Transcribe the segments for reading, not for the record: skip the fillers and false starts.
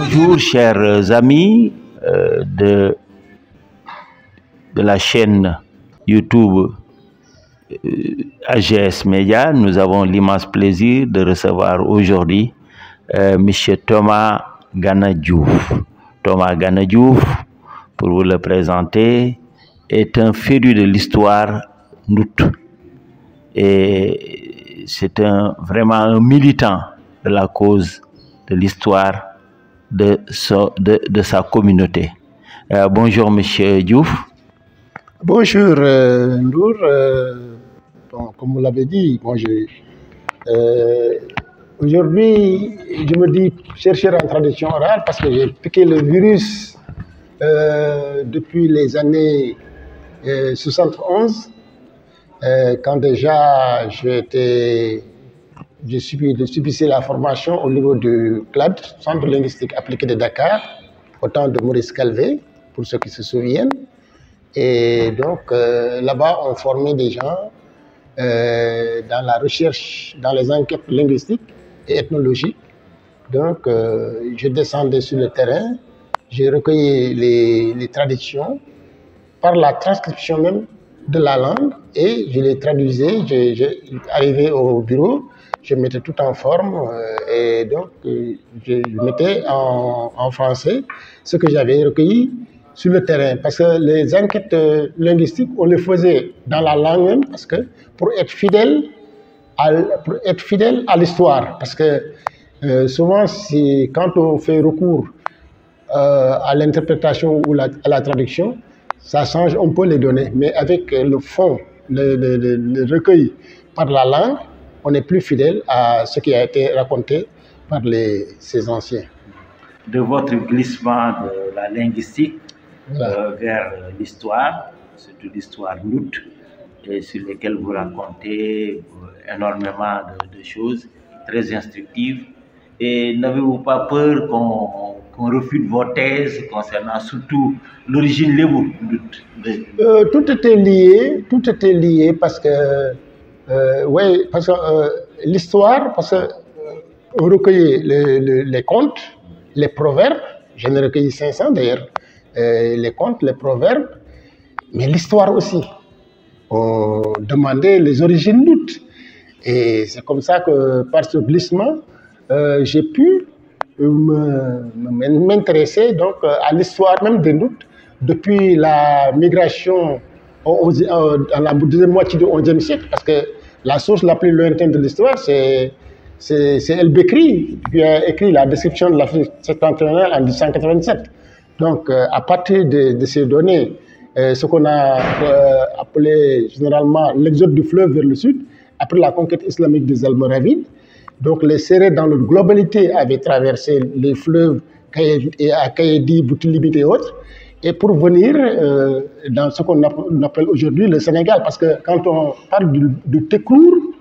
Bonjour chers amis de la chaîne YouTube AGS Média. Nous avons l'immense plaisir de recevoir aujourd'hui M. Thomas Gana Diouf. Thomas Gana Diouf, pour vous le présenter, est un féru de l'histoire noute. Et c'est vraiment un militant de la cause de l'histoire de sa communauté. Bonjour Monsieur Diouf. Bonjour Ndour. Bon, comme vous l'avez dit, aujourd'hui je me dis chercheur en tradition orale parce que j'ai piqué le virus depuis les années 71, quand déjà je subissais la formation au niveau du CLAD, Centre linguistique appliqué de Dakar, au temps de Maurice Calvé, pour ceux qui se souviennent. Et donc là-bas, on formait des gens dans la recherche, dans les enquêtes linguistiques et ethnologiques. Donc je descendais sur le terrain, j'ai recueilli les traditions par la transcription même de la langue et je les traduisais. J'arrivais au bureau, je mettais tout en forme et donc je mettais en français ce que j'avais recueilli sur le terrain. Parce que les enquêtes linguistiques, on les faisait dans la langue même, parce que pour être fidèle à l'histoire. Parce que souvent, quand on fait recours à l'interprétation ou à la traduction, ça change un peu les données. Mais avec le fond, le recueil par la langue, on est plus fidèle à ce qui a été raconté par ces anciens. De votre glissement de la linguistique vers l'histoire, surtout l'histoire noute, et sur lesquelles vous racontez énormément de choses très instructives. Et n'avez-vous pas peur qu'on refute vos thèses concernant surtout l'origine lébu? Tout était lié parce que l'histoire, parce que on recueillait les contes, les proverbes, j'en ai recueilli 500 d'ailleurs, les contes, les proverbes, mais l'histoire aussi. On demandait les origines noutes. Et c'est comme ça que par ce glissement, j'ai pu m'intéresser donc à l'histoire même des Noutes depuis la migration à la deuxième moitié du XIe siècle, parce que la source la plus lointaine de l'histoire, c'est El-Bekri, qui a écrit la description de l'Afrique septentrionale en 1887. Donc, à partir de ces données, ce qu'on a appelé généralement l'exode du fleuve vers le sud, après la conquête islamique des Almoravides, donc les Sérères dans leur globalité avaient traversé les fleuves Kayedi, Boutilibit et autres, et pour venir dans ce qu'on appelle aujourd'hui le Sénégal, parce que quand on parle du Tekrour,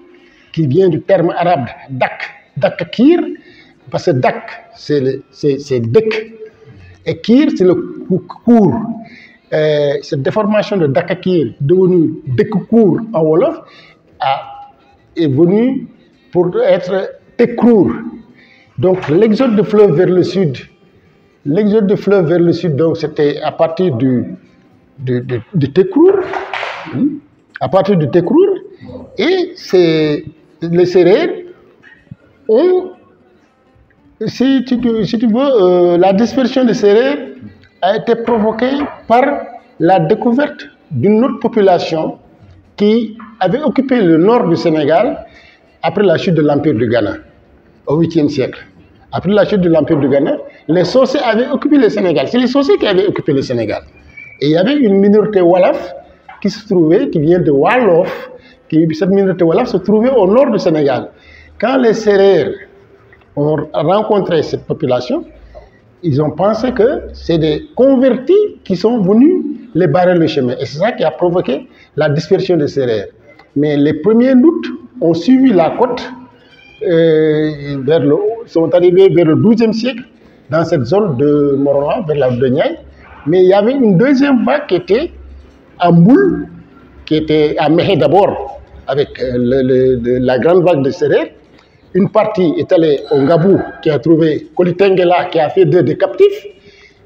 qui vient du terme arabe Dak Kir, parce que Dak c'est Dek, et Kir c'est le cours. Cette déformation de Dakakir, devenue Dekkour en Wolof, est venue pour être Tekrour. Donc l'exode du fleuve vers le sud, donc c'était à partir du Tekrour, à partir du Tekrour, et les Sérères ont, si tu veux, la dispersion des Sérères a été provoquée par la découverte d'une autre population qui avait occupé le nord du Sénégal après la chute de l'Empire du Ghana, au 8e siècle. Après la chute de l'Empire du Ghana, les Socé avaient occupé le Sénégal. C'est les Socé qui avaient occupé le Sénégal. Et il y avait une minorité Wolof qui se trouvait, qui vient de Wolof, cette minorité Wolof se trouvait au nord du Sénégal. Quand les Sérères ont rencontré cette population, ils ont pensé que c'est des convertis qui sont venus les barrer le chemin. Et c'est ça qui a provoqué la dispersion des Sérères. Mais les premiers Nuts ont suivi la côte, sont arrivés vers le XIIe siècle, dans cette zone de Morolan, vers la de Niayes. Mais il y avait une deuxième vague qui était à Moule, qui était à Méhé d'abord, avec la grande vague de Sérères. Une partie est allée au Ngabou, qui a trouvé Kolitengela, qui a fait des captifs,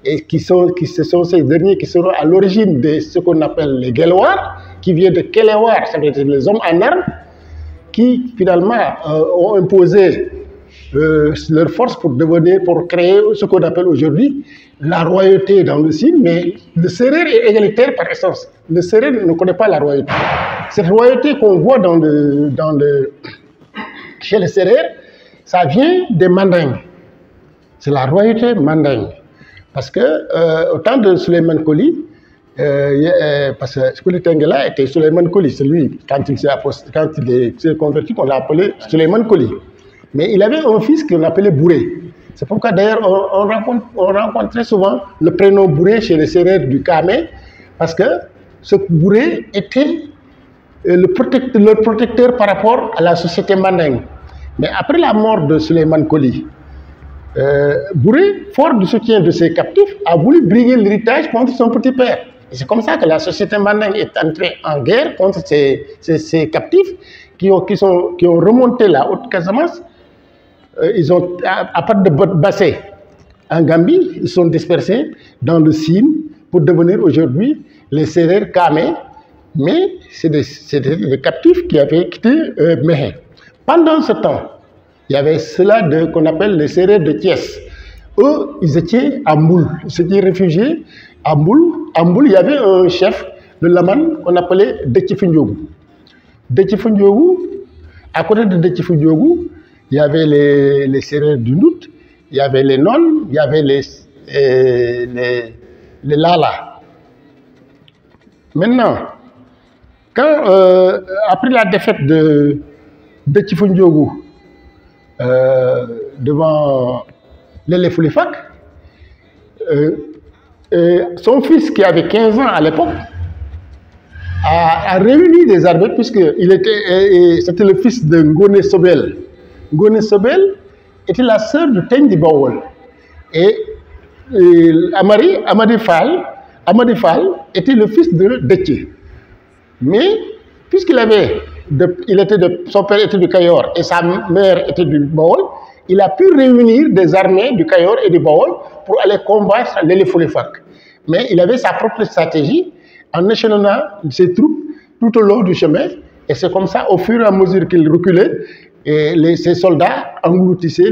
et ce sont ces derniers qui seront à l'origine de ce qu'on appelle les Guelwars, qui viennent de Kelewar, ça veut dire les hommes en armes, qui finalement ont imposé leur force pour créer ce qu'on appelle aujourd'hui la royauté dans le Sine. Mais le Sérère est égalitaire par essence. Le Sérère ne connaît pas la royauté. Cette royauté qu'on voit chez les Sérères, ça vient des Mandingues. C'est la royauté mandingue. Parce que au temps de Souleymane Coly, parce que Kolitengela était Souleymane Coly, c'est lui, quand il s'est converti, qu'on l'a appelé Souleymane Coly. Mais il avait un fils qu'on appelait Bouré. C'est pourquoi d'ailleurs on rencontrait souvent le prénom Bouré chez les Sérères du Kamé, parce que ce Bouré était leur protecteur par rapport à la société mandingue. Mais après la mort de Souleymane Coly, Bouré, fort du soutien de ses captifs, a voulu briguer l'héritage contre son petit père. Et c'est comme ça que la société mandingue est entrée en guerre contre ces captifs qui ont remonté la Haute-Casamance. Ils ont, à part de Bassé, en Gambie, ils sont dispersés dans le Sine pour devenir aujourd'hui les Sérères Kamé. Mais c'est des captifs qui avaient quitté Méhé. Pendant ce temps, il y avait ceux-là qu'on appelle les Sérères de Thiès. Eux, ils étaient à Moule. Ils s'étaient réfugiés à Moule. À Moule, il y avait un chef de Laman qu'on appelait Détchifoundiogou. Détchifoundiogou, à côté de Détchifoundiogou, il y avait les Sérères du Nut, il y avait les Nonnes, il y avait les Lala. Maintenant, après la défaite de Détchifoundiogou devant Lélé Foulifak, son fils qui avait 15 ans à l'époque a réuni des armées, puisque c'était le fils de Ngoné Sobel. Ngoné Sobel était la sœur de Tendi Bawol. Et Amadi Fall était le fils de Déthié. Mais puisqu'il son père était du Kayor et sa mère était du Bawol, il a pu réunir des armées du Kayor et du Bawol pour aller combattre Lélé Foulifak. Mais il avait sa propre stratégie en échelonnant ses troupes tout au long du chemin. Et c'est comme ça, au fur et à mesure qu'il reculait, ses soldats engloutissaient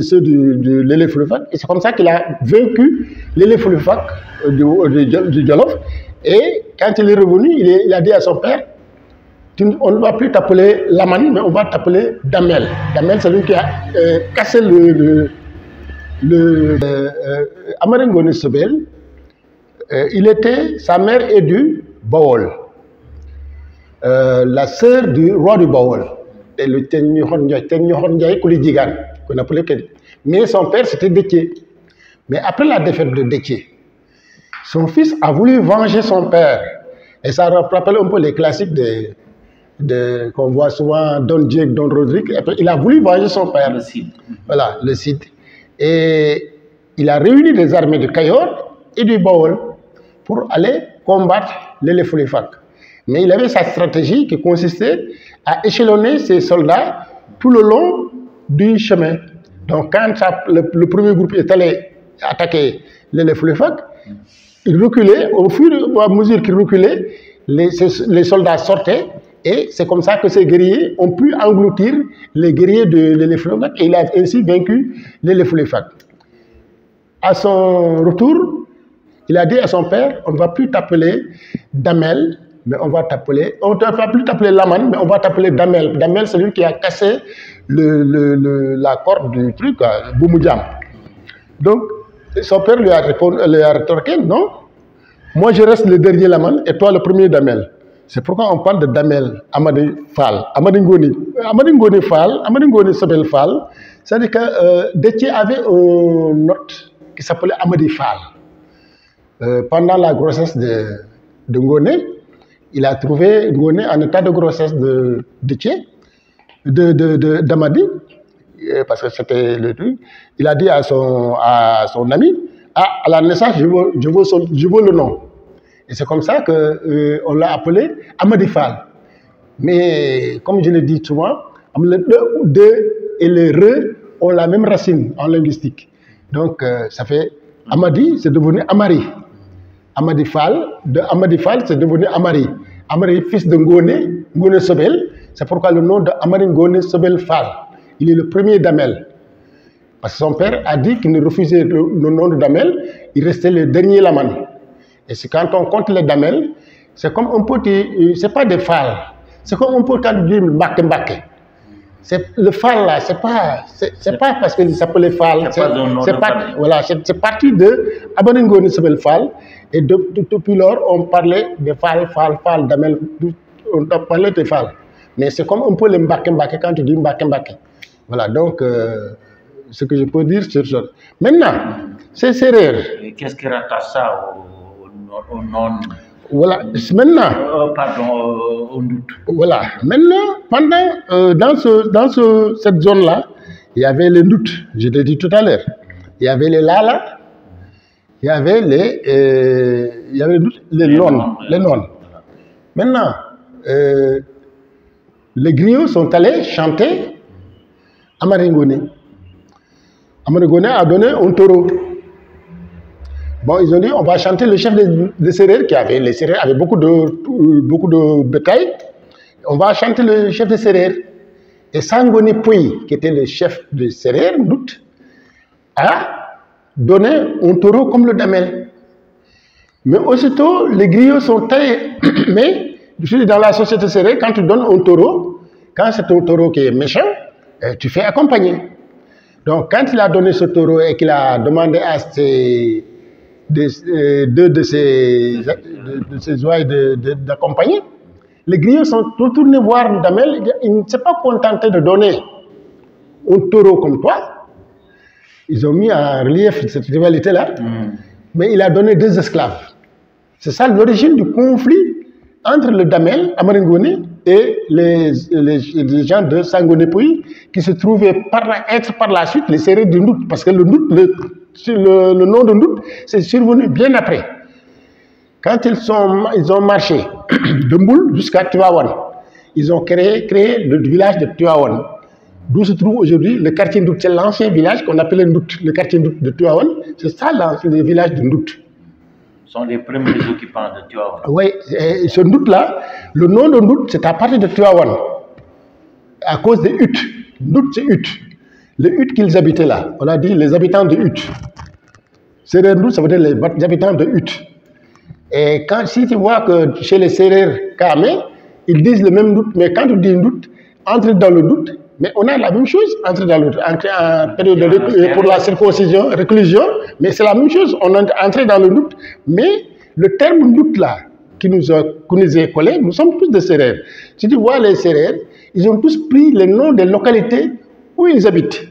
ceux de Lélé Foulifak. Et c'est comme ça qu'il a vaincu Lélé Foulifak du Jolof. Et quand il est revenu, il a dit à son père, on ne va plus t'appeler Laman, mais on va t'appeler Damel. Damel, c'est lui qui a cassé Amari Ngoné Sobel. Sa mère est du Bawol, la sœur du roi du Bawol, le Tenyohon Ndiaye Koulidigan, qu'on appelait. Mais son père, c'était Déthié. Mais après la défaite de Déthié, son fils a voulu venger son père. Et ça rappelle un peu les classiques qu'on voit souvent, Don Diego, Don Rodrigue. Il a voulu venger son père. Le Cid. Voilà, le Cid. Et il a réuni des armées de Kayor et du Bawol pour aller combattre Lélé Foulifak. Mais il avait sa stratégie qui consistait à échelonner ses soldats tout le long du chemin. Donc quand le premier groupe est allé attaquer Lélé Foulifak, il reculait. Au fur et à mesure qu'il reculait, les soldats sortaient. Et c'est comme ça que ces guerriers ont pu engloutir les guerriers de Lélé Foulifak. Et il a ainsi vaincu Lélé Foulifak. À son retour, il a dit à son père, on ne va plus t'appeler Damel, mais on va plus t'appeler Laman, mais on va t'appeler Damel. Damel, c'est lui qui a cassé la corde du truc, Boumoudjam. Donc, son père lui a rétorqué, non, moi je reste le dernier Laman et toi le premier Damel. C'est pourquoi on parle de Damel Amadi Fall. Amadi Ngoni Fall, Amadi Ngoni Sobel Fall, c'est-à-dire que Déthié avait un hôte qui s'appelait Amadi Fall. Pendant la grossesse de Ngoné, il a trouvé Ngoné en état de grossesse de Déthié, d'Amadi, parce que c'était le truc. Il a dit à son ami, à la naissance, je veux le nom. Et c'est comme ça qu'on l'a appelé Amadi Fall. Mais comme je le dis souvent, le de et le re ont la même racine en linguistique. Donc ça fait Amadi, c'est devenu Amari. Amadi Fall, de Amadi Fall, c'est devenu Amari. Amari, fils de Ngoné Sobel, c'est pourquoi le nom de Amari Ngoné Sobel Fall. Il est le premier Damel. Parce que son père a dit qu'il ne refusait le nom de Damel, il restait le dernier Laman. Et c'est quand on compte les Damel, c'est comme un petit, c'est pas des Fall, c'est comme un peu quand on dit Mbake. Le Fall là, c'est pas parce qu'il s'appelait Fall, c'est parti de Amadi Ngoné Sobel Fall. Et depuis lors, on parlait de Fall, Damel, on parlait de Fall. Mais c'est comme un peu le Mbake quand tu dis Mbake. Voilà, donc, ce que je peux dire sur ça. Maintenant, c'est Sérère. Qu'est-ce qui rattache ça au nom? Voilà, maintenant. Au doute. Voilà, maintenant, dans cette zone-là, il y avait les doutes, je l'ai dit tout à l'heure. Il y avait les Lala. Il y avait les nonnes. Maintenant, les griots sont allés chanter Amadi Ngoné. Amadi Ngoné a donné un taureau. Bon, ils ont dit, on va chanter le chef des Sérères, les Sérères avaient beaucoup de bétail. On va chanter le chef des Sérères. Et Sangoné Pouy, qui était le chef des Sérères, doute, a donné un taureau comme le Damel. Mais aussitôt, les griots sont taillés. Mais dans la société sérère, quand tu donnes un taureau, quand c'est un taureau qui est méchant, tu fais accompagner. Donc, quand il a donné ce taureau et qu'il a demandé à deux de ses ouailles d'accompagner, les griots sont retournés voir Damel. Il ne s'est pas contenté de donner un taureau comme toi. Ils ont mis en relief cette rivalité-là, mais il a donné 2 esclaves. C'est ça l'origine du conflit entre le Damel, Amadi Ngoné, et les gens de Sangoné Pouy, qui se trouvaient être par la suite les Sérères du Ndout, parce que le nom de Ndout, c'est survenu bien après. Quand ils ont marché de Mboul jusqu'à Tivaouane, ils ont créé le village de Tivaouane, d'où se trouve aujourd'hui le quartier Ndout. C'est l'ancien village qu'on appelait Ndout, le quartier Ndout de Tivaouane. C'est ça le village de Ndout. Ce sont les premiers occupants de Tivaouane. Oui, et ce Ndout-là, le nom de Ndout, c'est à partir de Tivaouane, à cause des huttes. Ndout, c'est huttes. Les huttes qu'ils habitaient là, on a dit les habitants de huttes. Sérère Ndout, ça veut dire les habitants de huttes. Et si tu vois que chez les Sérères Kamé, ils disent le même Ndout, mais quand tu dis Ndout, entre dans le Ndout. Mais on a la même chose entre en période pour la circoncision, réclusion, mais c'est la même chose, on est entré dans le doute. Mais le terme doute là, qui nous est collé, nous sommes tous des Sérères. Si tu vois les Sérères, ils ont tous pris les noms des localités où ils habitent,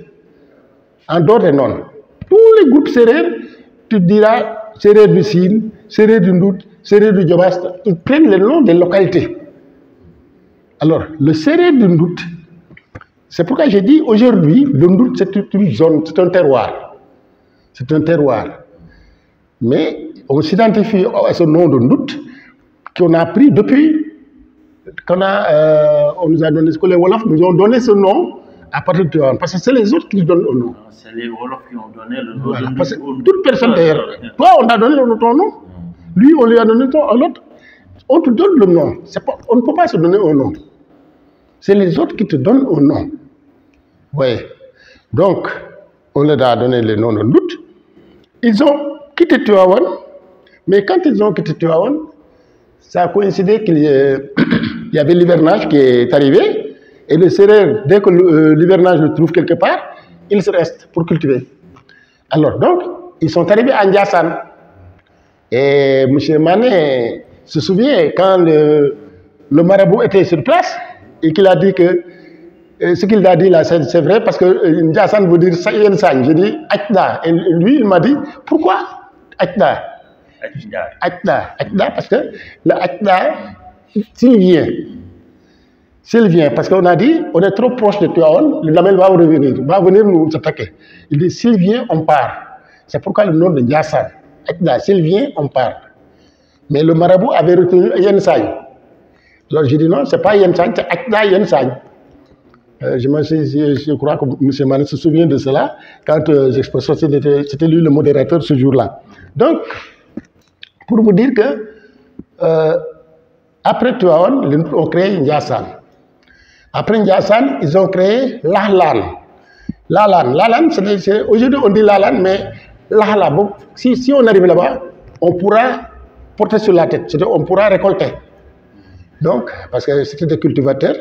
en dehors des noms. Tous les groupes Sérères, tu diras Sérère du Sine, Sérère du Ndout, Sérère du Djobast, ils prennent les noms des localités. Alors, le Sérère du Ndout, c'est pourquoi j'ai dit aujourd'hui, le Ndout, c'est une zone, c'est un terroir. C'est un terroir. Mais on s'identifie à ce nom de Ndout qu'on a pris depuis qu'on on nous a donné ce que les Wolofs nous ont donné ce nom à partir de Tivaouane. Parce que c'est les autres qui nous donnent le nom. C'est les Wolofs qui ont donné le nom. Voilà, parce que toute personne d'ailleurs, toi on t'a donné ton nom, lui on lui a donné ton l'autre. On te donne le nom. On ne peut pas se donner un nom. C'est les autres qui te donnent un nom. Oui. Donc, on leur a donné le nom de Ndout. Ils ont quitté Tivaouane, mais quand ils ont quitté Tivaouane, ça a coïncidé qu'il y avait l'hivernage qui est arrivé, et les Sérères, dès que l'hivernage le trouve quelque part, ils se restent pour cultiver. Alors, donc, ils sont arrivés à Ndiassane. Et M. Mané se souvient quand le marabout était sur place et qu'il a dit que ce qu'il a dit là, c'est vrai parce que Ndiassane veut dire Yen Sagne. J'ai dit Akda. Et lui, il m'a dit pourquoi Akda? Akda, parce que le Akda, s'il vient, parce qu'on a dit, on est trop proche de Tivaouane, le Damel va venir nous attaquer. Il dit, s'il vient, on part. C'est pourquoi le nom de Ndiassane. Akda, s'il vient, on part. Mais le marabout avait retenu Yen Sagne. Alors j'ai dit non, c'est pas Yen Sagne, c'est Akda Yen Sagne. Je crois que M. Mané se souvient de cela, quand c'était lui le modérateur ce jour-là. Donc, pour vous dire que, après Tivaouane, ils ont créé Ndiassane. Après Ndiassane, ils ont créé Lahlan. Lahlan, aujourd'hui on dit Lahlan, mais Lahla, bon, si on arrive là-bas, on pourra porter sur la tête, on pourra récolter. Donc, parce que c'était des cultivateurs,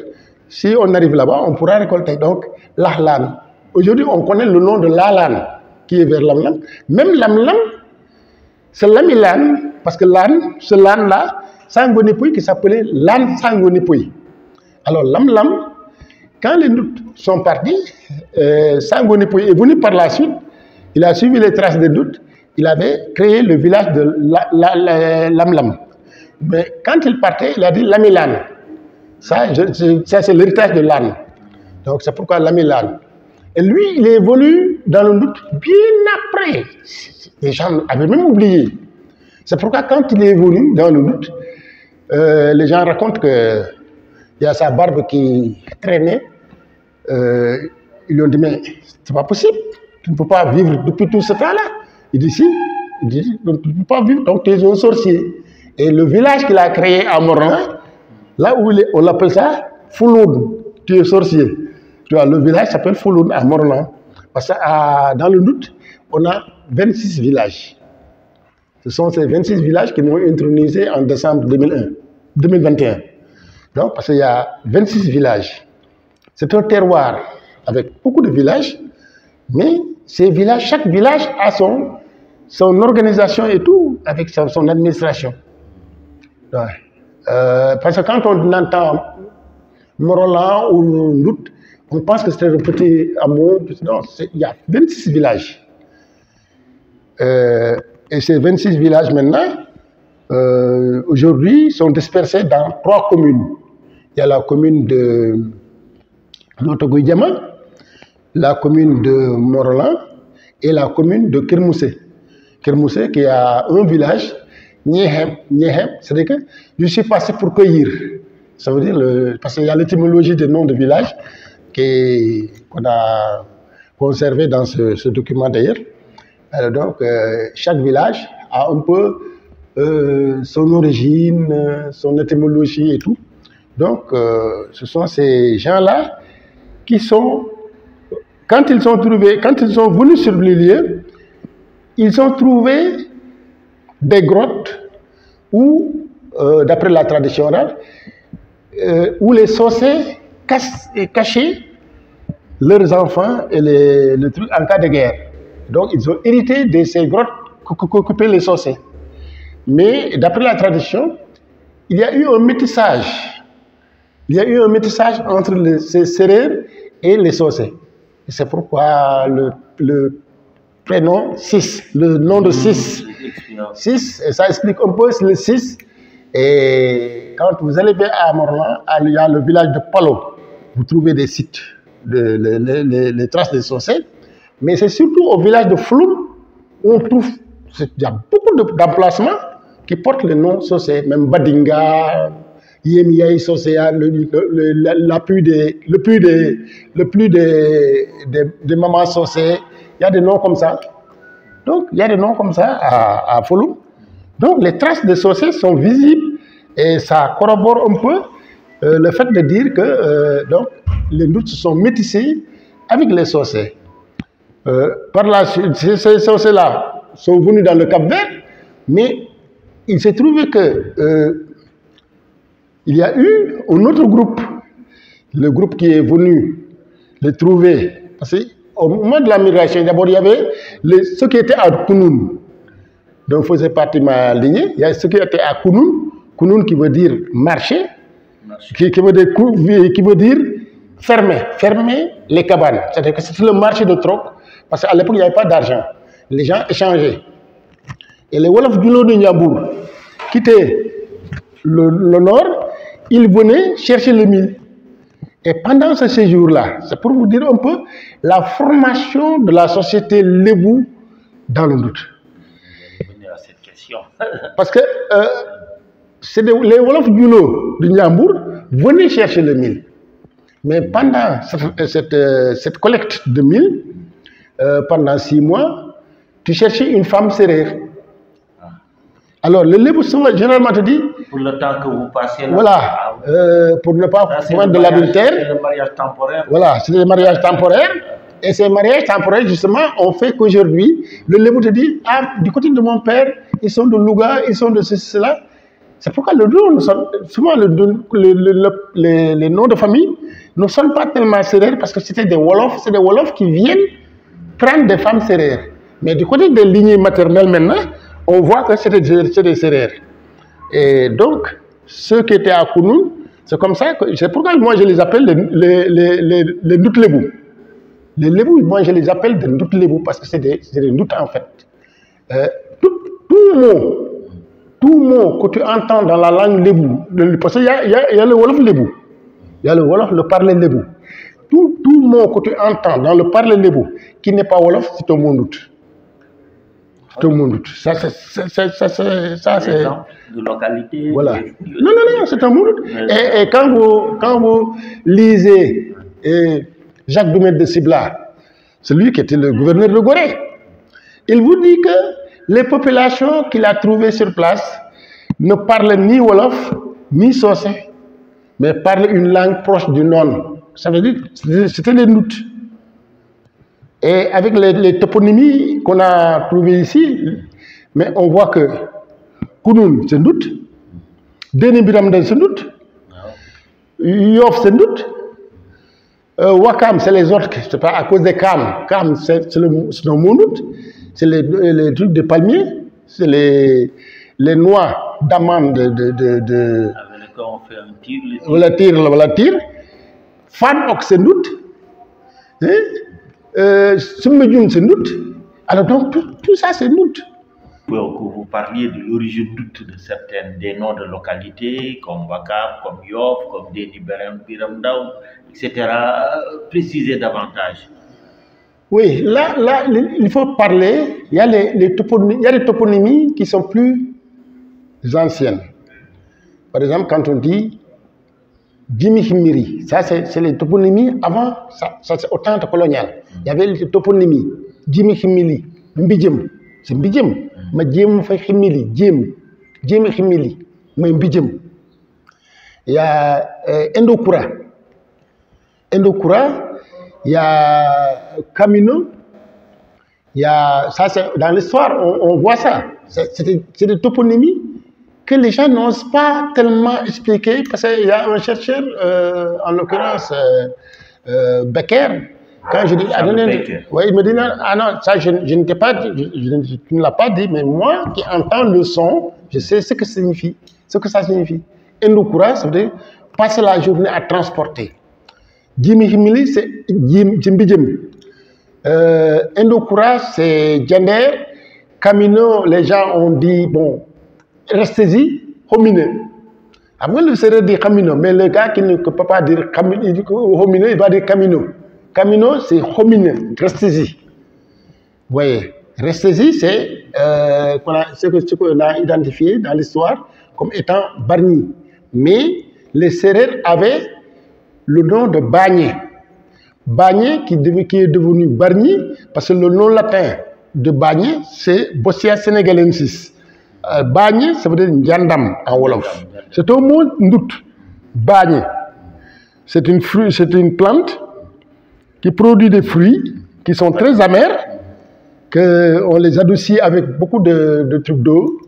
si on arrive là-bas, on pourra récolter. Donc, Lahlan. Aujourd'hui, on connaît le nom de Lahlan, qui est vers Lamlam. Même Lamlam, c'est Lamilan, parce que ce Lan-là, Sangonipouy qui s'appelait Lan Sangonipouy. Alors, Lamlam, quand les Ndouts sont partis, Sangonipouy est venu par la suite, il a suivi les traces des Ndouts, il avait créé le village de Lamlam. Mais quand il partait, il a dit Lamilan. Ça c'est l'héritage de Lan. Donc, c'est pourquoi Lamilan. Et lui, il est venu dans le Ndout bien après. Les gens avaient même oublié. C'est pourquoi quand il est venu dans le Ndout, les gens racontent qu'il y a sa barbe qui traînait. Ils lui ont dit, mais c'est pas possible. Tu ne peux pas vivre depuis tout ce temps-là. Il dit, si. Il dit, tu ne peux pas vivre, donc tu es un sorcier. Et le village qu'il a créé à Morlan, là où on l'appelle ça Fouloun, tu es sorcier. Tu vois, le village s'appelle Fouloun à Morlan. Parce que dans le Ndout, on a 26 villages. Ce sont ces 26 villages qui nous ont intronisés en décembre 2021. Donc, parce qu'il y a 26 villages. C'est un terroir avec beaucoup de villages, mais ces villages, chaque village a son organisation et tout, avec son administration. Ouais. Parce que quand on entend Morolan ou Ndout, on pense que c'est un petit hameau. Non, il y a 26 villages. Et ces 26 villages maintenant, aujourd'hui, sont dispersés dans 3 communes. Il y a la commune de Notogouydiama, la commune de Morolan et la commune de Kermoussé. Kermoussé qui a un village, Niehem, c'est-à-dire que je suis passé pour cueillir. Ça veut dire, parce qu'il y a l'étymologie des noms de villages qu'on a conservé dans ce document d'ailleurs. Donc, chaque village a un peu son origine, son étymologie et tout. Donc, ce sont ces gens-là qui sont, quand ils sont venus sur les lieux, ils ont trouvé des grottes où, d'après la tradition orale, où les sorciers cachaient leurs enfants et les trucs en cas de guerre. Donc, ils ont hérité de ces grottes qu'occupaient les sorciers. Mais d'après la tradition, il y a eu un métissage. Il y a eu un métissage entre ces Sérères et les sorciers. C'est pourquoi le prénom 6, le nom de 6. 6, et ça explique un peu le 6. Et quand vous allez bien à Morlan, il y a le village de Palo. Vous trouvez des sites, les traces des sorciers. Mais c'est surtout au village de Floum où on trouve, il y a beaucoup d'emplacements qui portent le nom sorcier, même Badinga, Yemiyaï Sorcier, le plus des mamans sorciers. Il y a des noms comme ça. Donc, il y a des noms comme ça à Floum. Donc, les traces des sorciers sont visibles et ça corrobore un peu le fait de dire que donc, les Ndouts se sont métissés avec les sorciers. Par la suite, ces sorciers-là sont venus dans le Cap-Vert, mais il s'est trouvé que il y a eu un autre groupe, le groupe qui est venu les trouver. Parce qu'au moment de la migration, d'abord, il y avait ceux qui étaient à Kounoun, dont faisait partie ma lignée. Il y a ceux qui étaient à Kounoun, Kounoun qui veut dire marché. qui veut dire fermer les cabanes. C'est-à-dire que c'était le marché de troc, parce qu'à l'époque, il n'y avait pas d'argent. Les gens échangeaient. Et les Wolofs du nord de Ndiambour quittaient le nord, ils venaient chercher le mil. Et pendant ce séjour-là, c'est pour vous dire un peu la formation de la société lébou dans le doute. À cette question. Parce que les Wolofs du nord de Ndiambour venaient chercher le mil. Mais pendant cette collecte de mil, pendant 6 mois, tu cherchais une femme sérère. Alors, le lébou, généralement, te dit... Pour le temps que vous passez là. Voilà, pour ne pas commettre de l'adultère. C'est le mariage temporaire. Voilà, c'est des mariages temporaires. Et ces mariages temporaires, justement, ont fait qu'aujourd'hui, le lébou te dit, ah, du côté de mon père, ils sont de Louga, ils sont de ceci, cela. C'est pourquoi souvent les noms de famille ne sont pas tellement sérères parce que c'était des Wolofs, c'est des Wolofs qui viennent prendre des femmes sérères. Mais du côté des lignées maternelles maintenant, on voit que c'était des sérères. Et donc, ceux qui étaient à Kounoun, c'est comme ça, c'est pourquoi moi je les appelle les Ndout-Lébou. Les Lébou, moi je les appelle des Ndout-Lébou parce que c'est des Ndouts en fait. Tout mot que tu entends dans la langue lébou, parce qu'il y a le Wolof lébou, il y a le Wolof, le parler lébou. Tout mot que tu entends dans le parler lébou qui n'est pas Wolof, c'est un mot doute. C'est un mot doute. Ça, c'est. De localité. Voilà. Non, c'est un mot doute. Et quand vous lisez Jacques Doumet de Sibla, celui qui était le gouverneur de Gorée, il vous dit que les populations qu'il a trouvées sur place ne parlent ni Wolof, ni Socé, mais parlent une langue proche du non. Ça veut dire que c'était les Ndouts. Et avec les toponymies qu'on a trouvées ici, mais on voit que Kounoun, c'est Ndout, Déni Biramden, c'est Ndout, Yoff, c'est Ndout, Wakam, c'est les autres, c'est pas à cause des Kam. Kam, c'est le mot Ndout. C'est les trucs de palmier, c'est les noix d'amande Avec lesquels on fait un tir. Voilà, tir. Fan ok, c'est Ndout. Sumedjoun, c'est Ndout. Alors donc, tout ça, c'est Ndout. Que vous parliez de l'origine doute de certaines des noms de localités, comme Wakam, comme Yoff, comme Déni Biramdaou, etc. Précisez davantage. Oui, là, il faut parler, il y a des toponymies qui sont plus anciennes. Par exemple, quand on dit Djimi Himiri, ça c'est les toponymies avant, ça c'est au temps colonial. Il y avait les toponymies, Djimi Himili, Mbidjem, c'est Mbidjem, ma Djem fait Himili, Djimi Himili, ma Mbidjem. Il y a Endokura, il y a Camino, il y a, ça c'est, dans l'histoire, on voit ça. C'est des toponymies que les gens n'osent pas tellement expliquer parce qu'il y a un chercheur, en l'occurrence Becker, quand je dis, il me dit, non, ça je ne t'ai pas dit, tu ne l'as pas dit, mais moi qui entends le son, je sais ce que ça signifie. Endokura, ça veut dire passer la journée à transporter. Djimi Himili, c'est Djimbidjem. Endokura, c'est Djander. Camino, les gens ont dit, bon, restez-y, homine. Après, le séeréer dit Camino, mais le gars qui ne peut pas dire homine, il va dire Camino. Camino, c'est homine, restez-y. Vous voyez, restez-y, c'est ce qu'on a identifié dans l'histoire comme étant Bargny. Mais les séeréers avaient le nom de Bagné. Bagné qui est devenu Bargny, parce que le nom latin de Bagné, c'est Bossia sénégalensis. Bagné, ça veut dire Ndiandam en Wolof. C'est un mot Ndout. Bagné. C'est une plante qui produit des fruits qui sont très amers, qu'on les adoucit avec beaucoup de trucs d'eau.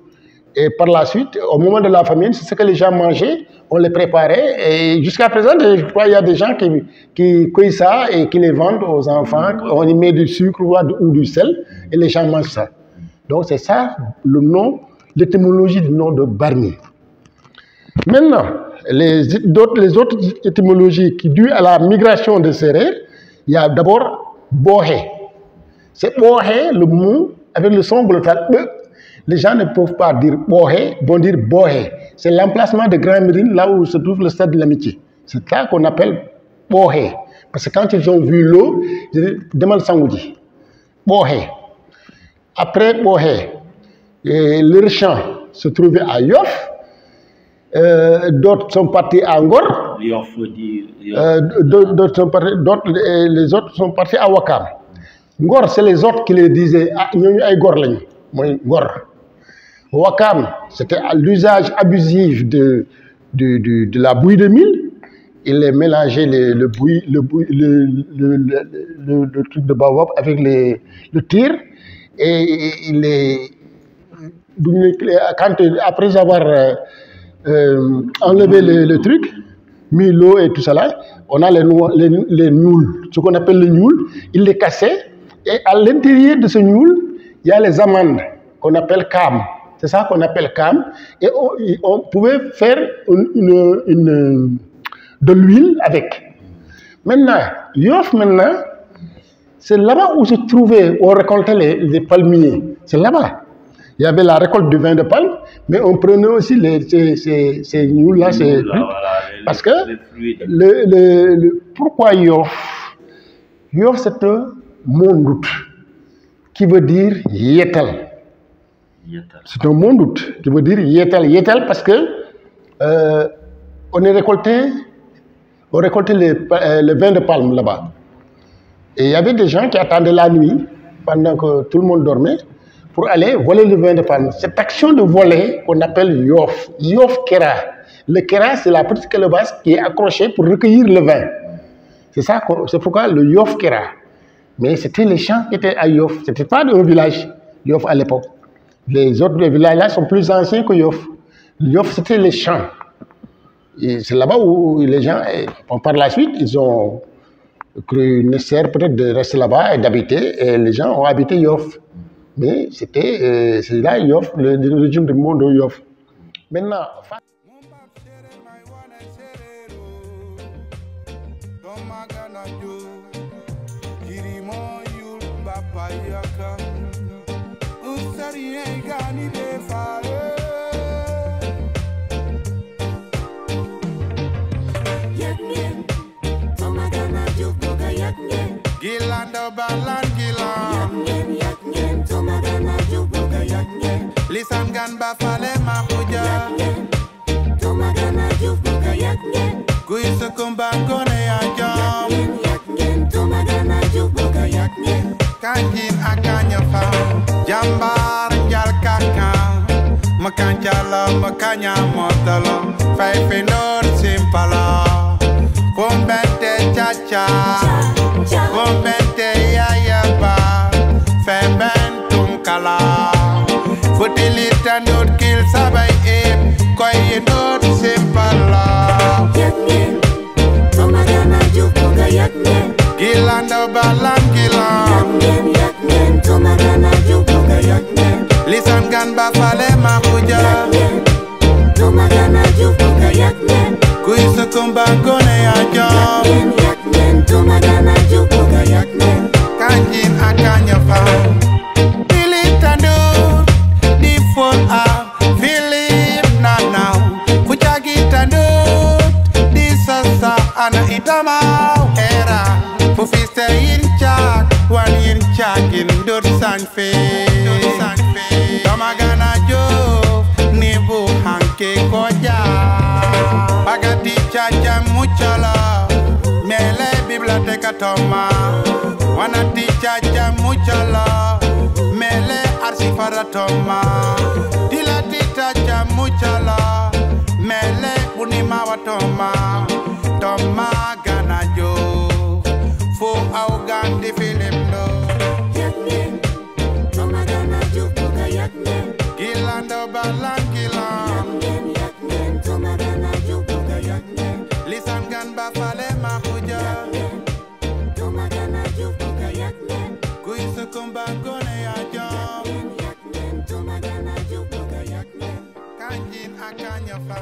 Et par la suite, au moment de la famine, c'est ce que les gens mangeaient, on les préparait. Et jusqu'à présent, je crois qu'il y a des gens qui cueillent ça et qui les vendent aux enfants. On y met du sucre ou du sel et les gens mangent ça. Donc c'est ça le nom, l'étymologie du nom de Bargny. Maintenant, les autres étymologies qui dues à la migration de Sérère, il y a d'abord bohé. C'est bohé, le mot avec le son glottal. Les gens ne peuvent pas dire bohé, vont dire bohé. C'est l'emplacement de Grand Médine, là où se trouve le stade de l'amitié. C'est ça qu'on appelle bohé. Parce que quand ils ont vu l'eau, ils disent demande Sangoudi. Bohé. Après bohé, leur champ se trouvait à Yoff. D'autres sont partis à Ngor. Yoff veut dire. Les autres sont partis à Wakam. Ngor, c'est les autres qui les disaient ah, nous ay Gor lañ, moy Ngor. Wakam, c'était l'usage abusif de la bouillie de mil. Il les mélangeait le truc de baobab avec le tir et il les après avoir enlevé le truc, mis l'eau et tout ça là, on a les noules, ce qu'on appelle le noul, il les cassait et à l'intérieur de ce noul, il y a les amandes qu'on appelle cam. C'est ça qu'on appelle cam et on pouvait faire de l'huile avec. Maintenant, Yoff maintenant, c'est là-bas où se trouvait, on récoltait les palmiers. C'est là-bas. Il y avait la récolte du vin de palme, mais on prenait aussi ces nouilles-là, parce que pourquoi Yoff? Yoff, c'est un mondout qui veut dire yetal. C'est un mondout qui veut dire yetal. Yetal parce que on récoltait le vin de palme là-bas. Et il y avait des gens qui attendaient la nuit, pendant que tout le monde dormait, pour aller voler le vin de palme. Cette action de voler, qu'on appelle Yoff, Yoff Kera. Le Kera, c'est la petite calebasse qui est accrochée pour recueillir le vin. C'est pourquoi le Yoff Kera. Mais c'était les champs qui étaient à Yoff. Ce n'était pas un village, Yoff à l'époque. Les autres villages-là sont plus anciens que Yoff. Yoff, c'était les champs. Et c'est là-bas où les gens, par la suite, ils ont cru nécessaire peut-être de rester là-bas et d'habiter. Et les gens ont habité Yoff. Mais c'est là Yoff, le régime du monde de Yoff. Maintenant, Gilando balan gilan lisan gan ba fale ma xuja kuy sa kumba ngone ya jom kanjin akanya fa jambar jal kaka makancala makanya motalo fay fenor simpala kombente chacha kombente yayaba femben tunkala futilitan not kill sabay koy not simpala tomagana jukuga yakne gilando balan gilan tomagana jukuga yakne lisan gan ba fale ma xuja tomagana jukuga yakne kuy sa kumba gone ya jom tomagana jukuga yakne kanjin akanya fa pilitando di fall a Philip na now kuchagitando di sasa ana itama era fufiste in chak wan in chakin dot sanfe tomagana jo ni bu hanke koja bagati chacha muchala mele biblioteca toma wana chacha muchala mele arsifara toma dilati chacha muchala mele unima watoma toma ganajo fo augandi film no toma ganajo fuga yakne gilando balan gilan toma ganajo fuga yakne lisan gan ba fale ma xuja toma ganajo fuga yakne kuy sa kumba gone ya jom toma ganajo fuga yakne kanjin akanya fa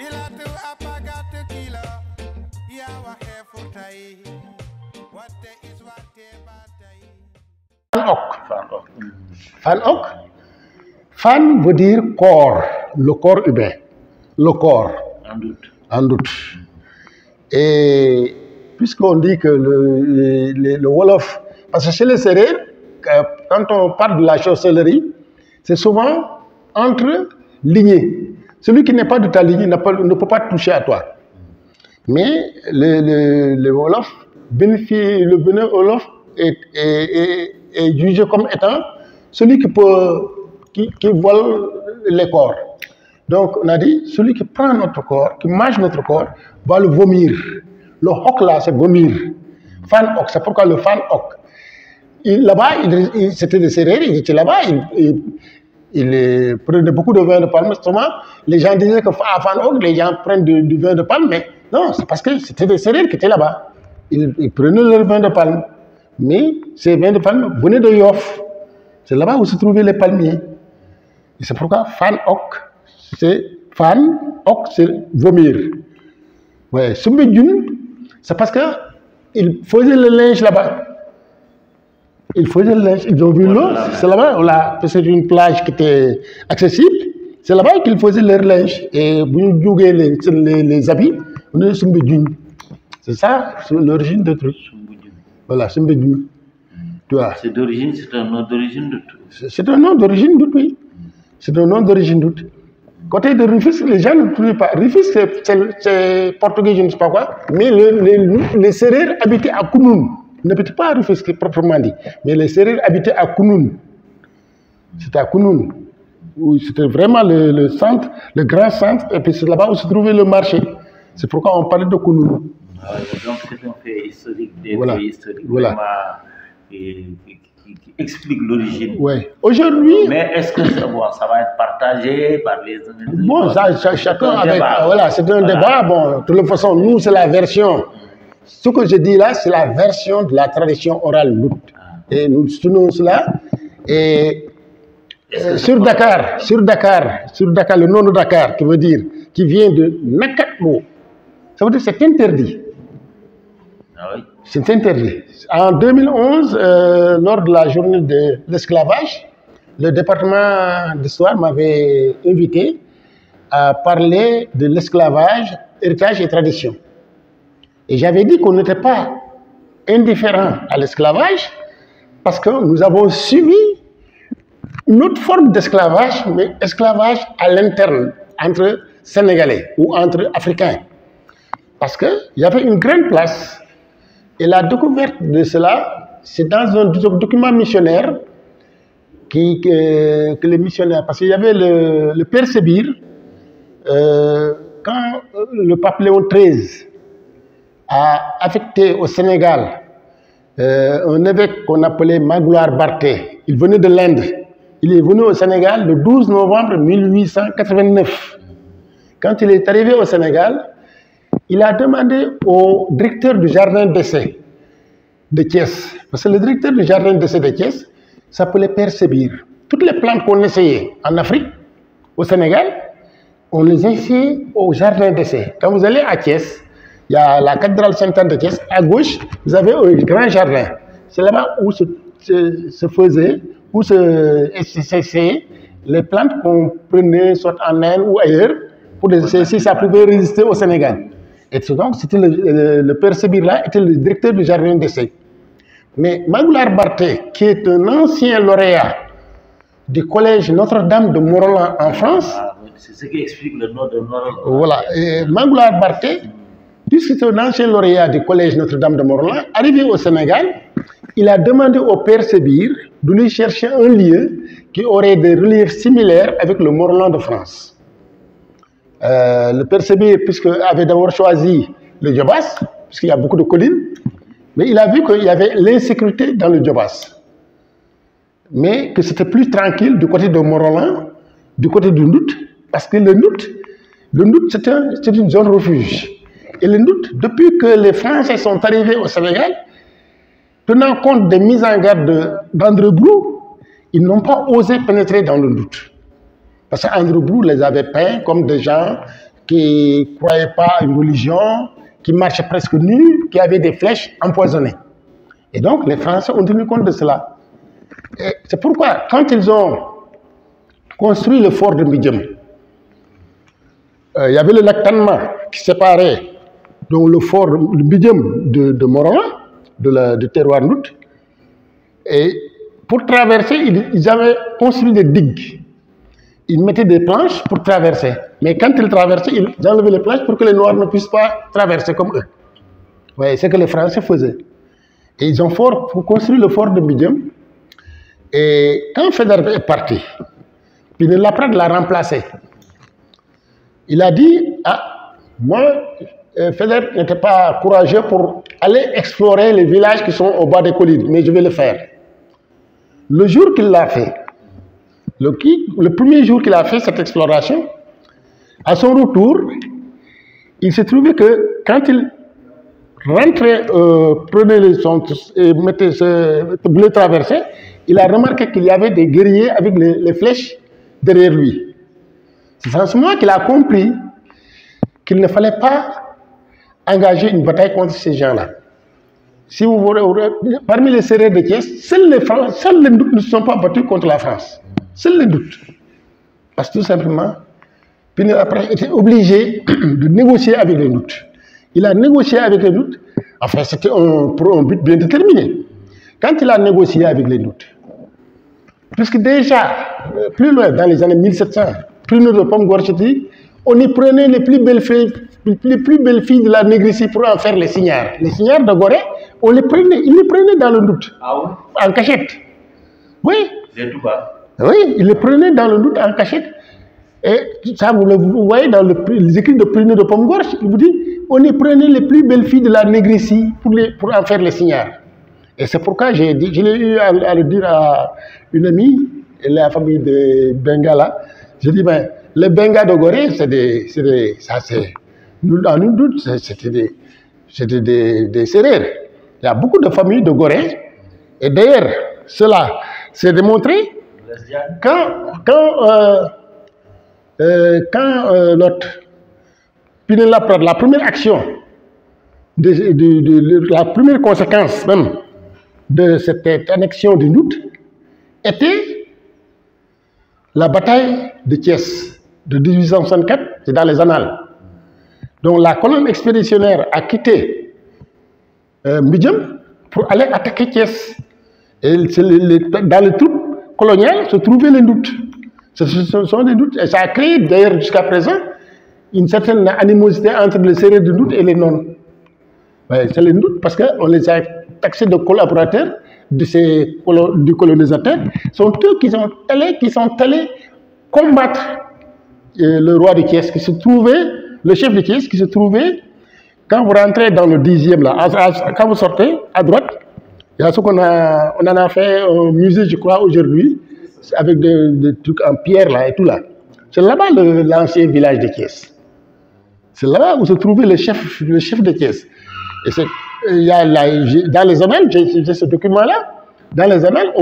ilatu apa Fan ok. Fan veut dire corps, le corps humain. Le corps. En doute. En doute. Et puisqu'on dit que le Wolof, parce que chez les Sérères, quand on parle de la sorcellerie, c'est souvent entre lignées. Celui qui n'est pas de ta lignée ne peut pas toucher à toi. Mais le Wolof, le Bénin Wolof est jugé comme étant celui qui vole les corps. Donc on a dit, celui qui prend notre corps, qui mange notre corps, va le vomir. Le hoc là, c'est vomir. Fan hoc, c'est pourquoi le fan hoc. Là-bas, c'était des Sérères, ils étaient là-bas, ils prenaient beaucoup de vin de palme. Justement, les gens disaient que à Fan hoc, les gens prennent du vin de palme, mais non, c'est parce que c'était des Sérères qui étaient là-bas. Ils prenaient leur vin de palme. Mais ces vins de palme venaient de Yoff. C'est là-bas où se trouvaient les palmiers. Et c'est pourquoi Fan hoc, c'est Fan hoc, c'est vomir. Ouais, Soumbédioune, c'est parce qu'ils faisaient le linge là-bas. Ils faisaient le linge, ils ont vu l'eau, c'est là-bas, c'est une plage qui était accessible, c'est là-bas qu'ils faisaient leur linge. Et vous nous les habits, on est Soumbédioune. C'est ça, c'est l'origine de truc. Voilà, Soumbédioune. C'est d'origine, c'est un nom d'origine doute. C'est un nom d'origine doute, oui. C'est un nom d'origine doute. Côté de Rufisque, les gens ne trouvaient pas. Rufisque, c'est portugais, je ne sais pas quoi. Mais les Sérères habitaient à Kounoun. Ils n'habitaient pas à Rufisque proprement dit. Mais les Sérères habitaient à Kounoun. C'était à Kounoun. C'était vraiment le centre, le grand centre. Et puis c'est là-bas où se trouvait le marché. C'est pourquoi on parlait de Kounoun. Ah, donc c'est un fait historique, des voilà. faits historiques Voilà. Qui explique l'origine. Ouais. Aujourd'hui. Mais est-ce que ça va être partagé par les uns? Bon, chacun avec. Voilà, c'est un débat. Bon, de toute façon, nous, c'est la version. Ce que je dis là, c'est la version de la tradition orale loute. Et nous soutenons cela. Et sur Dakar, le nom de Dakar, qui vient de Nakatmo, ça veut dire que c'est interdit. Ah oui. C'est interdit. En 2011, lors de la journée de l'esclavage, le département d'histoire m'avait invité à parler de l'esclavage, héritage et tradition. Et j'avais dit qu'on n'était pas indifférent à l'esclavage parce que nous avons suivi une autre forme d'esclavage, mais esclavage à l'interne, entre Sénégalais ou entre Africains. Parce qu'il y avait une grande place. Et la découverte de cela, c'est dans un document missionnaire que les missionnaires, parce qu'il y avait le Père Sébir, quand le pape Léon XIII a affecté au Sénégal un évêque qu'on appelait Magloire Barthé. Il venait de l'Inde. Il est venu au Sénégal le 12 novembre 1889. Quand il est arrivé au Sénégal, il a demandé au directeur du jardin d'essai de Thiès, parce que le directeur du jardin d'essai de Thiès s'appelait Père Sébir. Toutes les plantes qu'on essayait en Afrique, au Sénégal, on les essayait au jardin d'essai. Quand vous allez à Thiès, il y a la cathédrale Sainte-Anne de Thiès, à gauche, vous avez un grand jardin. C'est là-bas où se faisaient, où s'essayaient les plantes qu'on prenait soit en Inde ou ailleurs, pour essayer si ça pouvait résister au Sénégal. Et donc, c'était le Père Sébir là, était le directeur du jardin d'essai. Mais Magloire Barthé, qui est un ancien lauréat du collège Notre-Dame de Morolan en France. C'est ce qui explique le nom de Morolan. Voilà. Magloire Barthé, puisque c'est un ancien lauréat du collège Notre-Dame de Morolan, arrivé au Sénégal, il a demandé au Père Sébir de lui chercher un lieu qui aurait des reliefs similaires avec le Morolan de France. Le Père Sébir, puisqu'il avait d'abord choisi le Djobas, puisqu'il y a beaucoup de collines, mais il a vu qu'il y avait l'insécurité dans le Djobas. Mais que c'était plus tranquille du côté de Morolan, du côté du Nout, parce que le Nout c'est une zone refuge. Et le Nout, depuis que les Français sont arrivés au Sénégal, tenant compte des mises en garde d'André Blou, ils n'ont pas osé pénétrer dans le Nout. Parce qu'André Blou les avait peints comme des gens qui ne croyaient pas à une religion, qui marchaient presque nus, qui avaient des flèches empoisonnées. Et donc, les Français ont tenu compte de cela. C'est pourquoi, quand ils ont construit le fort de Mbidjem, il y avait le lac Tanma qui séparait donc, le fort de Mbidjem de Morolan, du terroir Nout. Et pour traverser, ils avaient construit des digues. Ils mettaient des planches pour traverser. Mais quand ils traversaient, ils enlevaient les planches pour que les Noirs ne puissent pas traverser comme eux. Ouais, c'est ce que les Français faisaient. Et ils ont construit le fort de Mbidjem. Et quand Faidherbe est parti, Pinet-Laprade l'a remplacé. Il a dit, ah, moi, Faidherbe n'était pas courageux pour aller explorer les villages qui sont au bas des collines, mais je vais le faire. Le jour qu'il l'a fait, le premier jour qu'il a fait cette exploration, à son retour, il s'est trouvé que quand il rentrait, prenait les sons et voulait traverser, il a remarqué qu'il y avait des guerriers avec les flèches derrière lui. C'est en ce moment qu'il a compris qu'il ne fallait pas engager une bataille contre ces gens-là. Si vous voulez, parmi les Sérères de Thiès, seuls les Ndouts ne se sont pas battus contre la France. Seuls les Ndouts. Parce que tout simplement, Pinet-Laprade était obligé de négocier avec les Ndouts. Il a négocié avec les Ndouts, enfin c'était pour un but bien déterminé. Quand il a négocié avec les Ndouts, puisque déjà, plus loin, dans les années 1700, Pruneau de Pomme-Gorcheti, on y prenait les plus belles filles de la négricie pour en faire les signards. Les signards de Gorée, ils les prenaient dans le Ndout, en cachette. Oui. Oui, ils les prenaient dans le Ndout en cachette. Et ça, vous voyez dans les écrits de Pruneau de Pomme-Gorge, il vous dit, on y prenait les plus belles filles de la négricie pour en faire les signards. Et c'est pourquoi je l'ai eu à le dire à une amie, la famille de Bengala. Je dis, ben, les Bengas de Gorée, dans nous doute, c'était des Sérères. Il y a beaucoup de familles de Gorée. Et d'ailleurs, cela s'est démontré quand notre Pinet-Laprade, la première action, la première conséquence même de cette annexion du Ndout était la bataille de Thiès de 1864, c'est dans les annales. Donc la colonne expéditionnaire a quitté Mbidjem pour aller attaquer Thiès. Et dans les troupes coloniales se trouvaient les Ndouts. Ce sont des Ndouts. Et ça a créé d'ailleurs jusqu'à présent une certaine animosité entre les Sérères du Ndout et les non. Ouais, c'est les Ndouts parce qu'on les a taxés de collaborateurs du colonisateur. Sont eux qui sont allés combattre le roi de Thiès qui se trouvait, le chef de Thiès qui se trouvait, quand vous rentrez dans le 10e, là, quand vous sortez à droite, il y a ce on en a fait un musée, je crois, aujourd'hui, avec des trucs en pierre là et tout là. C'est là-bas l'ancien village de Thiès. C'est là-bas où se trouvait le chef de Thiès. Et dans les annales, j'ai ce document-là, dans les annales,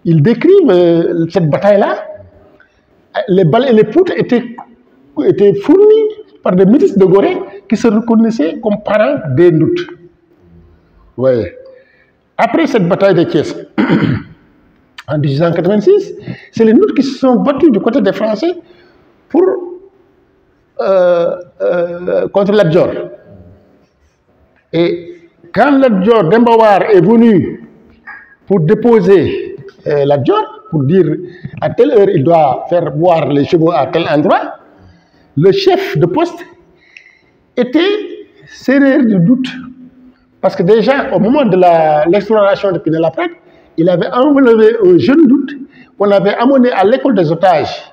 ils décrivent cette bataille-là. Les balles et les poutres étaient fournies par des métis de Gorée qui se reconnaissaient comme parents des Ndouts. Ouais. Après cette bataille de Thiès, en 1886, c'est les Ndouts qui se sont battus du côté des Français contre Lat Dior. Et quand Lat Dior d'Embawar est venu pour déposer Lat Dior, pour dire à telle heure il doit faire boire les chevaux à tel endroit, le chef de poste était Sérère du Ndout. Parce que déjà, au moment de l'exploration de Pinet-Laprade, il avait enlevé un jeune Ndout qu'on avait amené à l'école des otages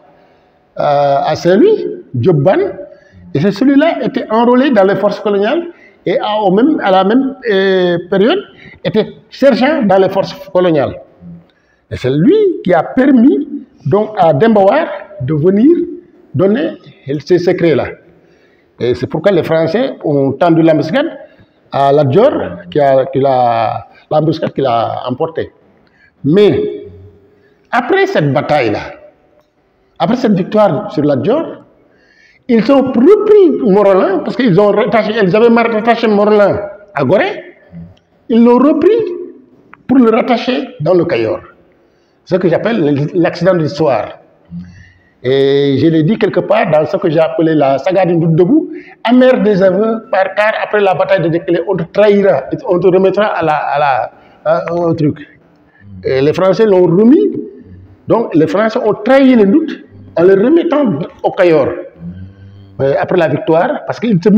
à Saint-Louis, Diop Ban, et celui-là était enrôlé dans les forces coloniales et à la même période était sergent dans les forces coloniales. Et c'est lui qui a permis donc à Dembawar de venir donner ces secrets-là. Et c'est pourquoi les Français ont tendu l'embuscade à Lat Dior, l'embuscade qu'il a emportée. Mais après cette bataille-là, après cette victoire sur Lat Dior, ils ont repris Morolan, parce qu'ils avaient rattaché Morolan à Gorée, ils l'ont repris pour le rattacher dans le Cayor. Ce que j'appelle l'accident de l'histoire. Et je l'ai dit quelque part dans ce que j'ai appelé la saga du doute debout, amer des aveux, car après la bataille de Dekele, on te trahira, on te remettra au truc. Et les Français l'ont remis, donc les Français ont trahi les doutes en les remettant au Cayor. Après la victoire, parce qu'ils se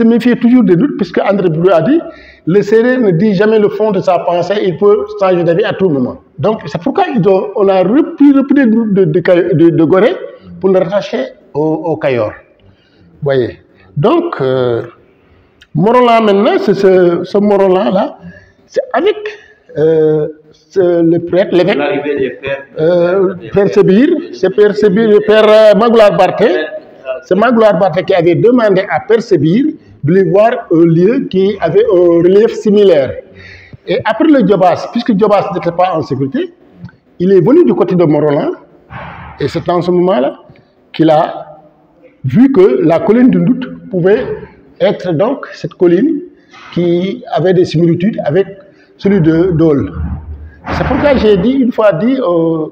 méfiaient toujours des doutes, puisque André Bleu a dit, le Sérère ne dit jamais le fond de sa pensée, il peut changer d'avis à tout moment. Donc c'est pourquoi on a repris les doutes de Gorée pour le rattacher au Cayor. Vous voyez. Donc, Morolan maintenant, c'est ce Morolan-là, c'est avec le prêtre, l'évêque, Père Sébir, c'est Père Sébir, le Père Magloire Barthé. C'est Magloire Barthé qui avait demandé à Père Sébir de lui voir un lieu qui avait un relief similaire. Et après le Djobas, puisque Djobas n'était pas en sécurité, il est venu du côté de Morolan, et c'est en ce moment-là qu'il a vu que la colline du doute pouvait être donc cette colline qui avait des similitudes avec celui de Dole. C'est pourquoi j'ai dit, une fois dit,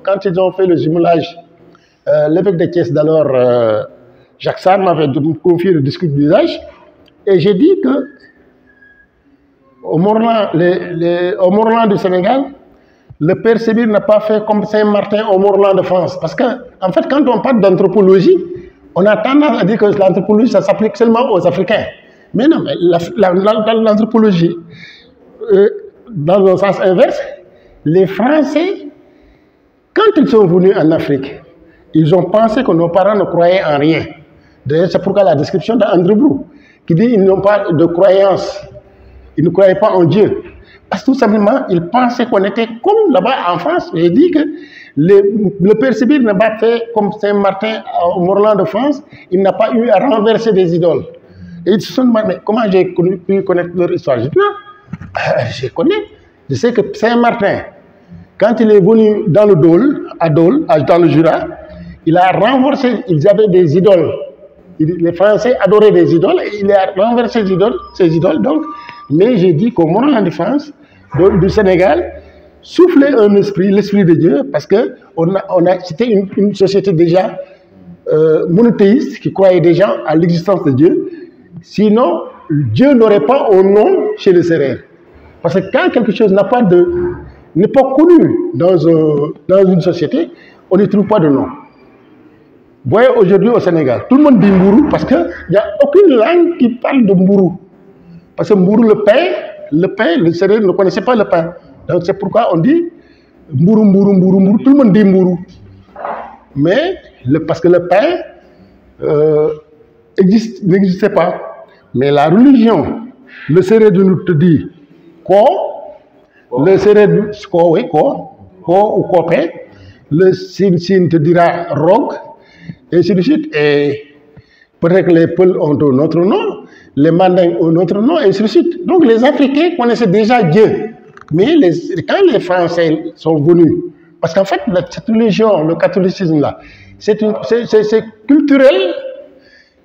quand ils ont fait le jumelage, l'évêque de Thiès d'alors, Jacques Sarr m'avait confié le discours d'usage, et j'ai dit que au Morlan du Sénégal, le Père Sébir n'a pas fait comme Saint-Martin au Morlan de France. Parce que, en fait, quand on parle d'anthropologie, on a tendance à dire que l'anthropologie, ça s'applique seulement aux Africains. Mais non, mais l'anthropologie, dans un sens inverse, les Français, quand ils sont venus en Afrique, ils ont pensé que nos parents ne croyaient en rien. D'ailleurs, c'est pourquoi la description d'André Brou, qui dit qu'ils n'ont pas de croyance, ils ne croyaient pas en Dieu. Parce que tout simplement, ils pensaient qu'on était comme là-bas en France. J'ai dit que le Père Sébir n'a pas fait comme Saint-Martin au Morlan de France, il n'a pas eu à renverser des idoles. Et ils se sont demandé, mais comment j'ai pu connaître leur histoire? J'ai dit, je connais. Je sais que Saint-Martin, quand il est venu dans le Dôle, dans le Jura, il a renversé, ils avaient des idoles. Les Français adoraient des idoles, et il a renversé ces idoles. Donc, mais j'ai dit qu'au Morlan de France, du Sénégal, soufflait un esprit, l'esprit de Dieu, parce que c'était une société déjà monothéiste qui croyait déjà à l'existence de Dieu. Sinon, Dieu n'aurait pas un nom chez les Sérères. Parce que quand quelque chose n'est pas connu dans une société, on ne trouve pas de nom. Vous voyez aujourd'hui au Sénégal, tout le monde dit Mbourou parce qu'il n'y a aucune langue qui parle de Mbourou. Parce que Mbourou, le pain, le Sérère ne connaissait pas le pain. Donc c'est pourquoi on dit Mbourou, Mbourou, Mbourou, Mbourou, tout le monde dit Mbourou. Mais parce que le pain n'existait pas. Mais la religion, le Sérère de nous te dit Ko, le Sérère du Ko, oui, Ko ou Kopé, le Sin te dira Rog, et ainsi de suite. Et peut-être que les Peuls ont un autre nom, les Mandingues ont un autre nom, et ainsi de suite. Donc les Africains connaissaient déjà Dieu. Mais quand les Français sont venus, parce qu'en fait, cette religion, le catholicisme-là, c'est culturel,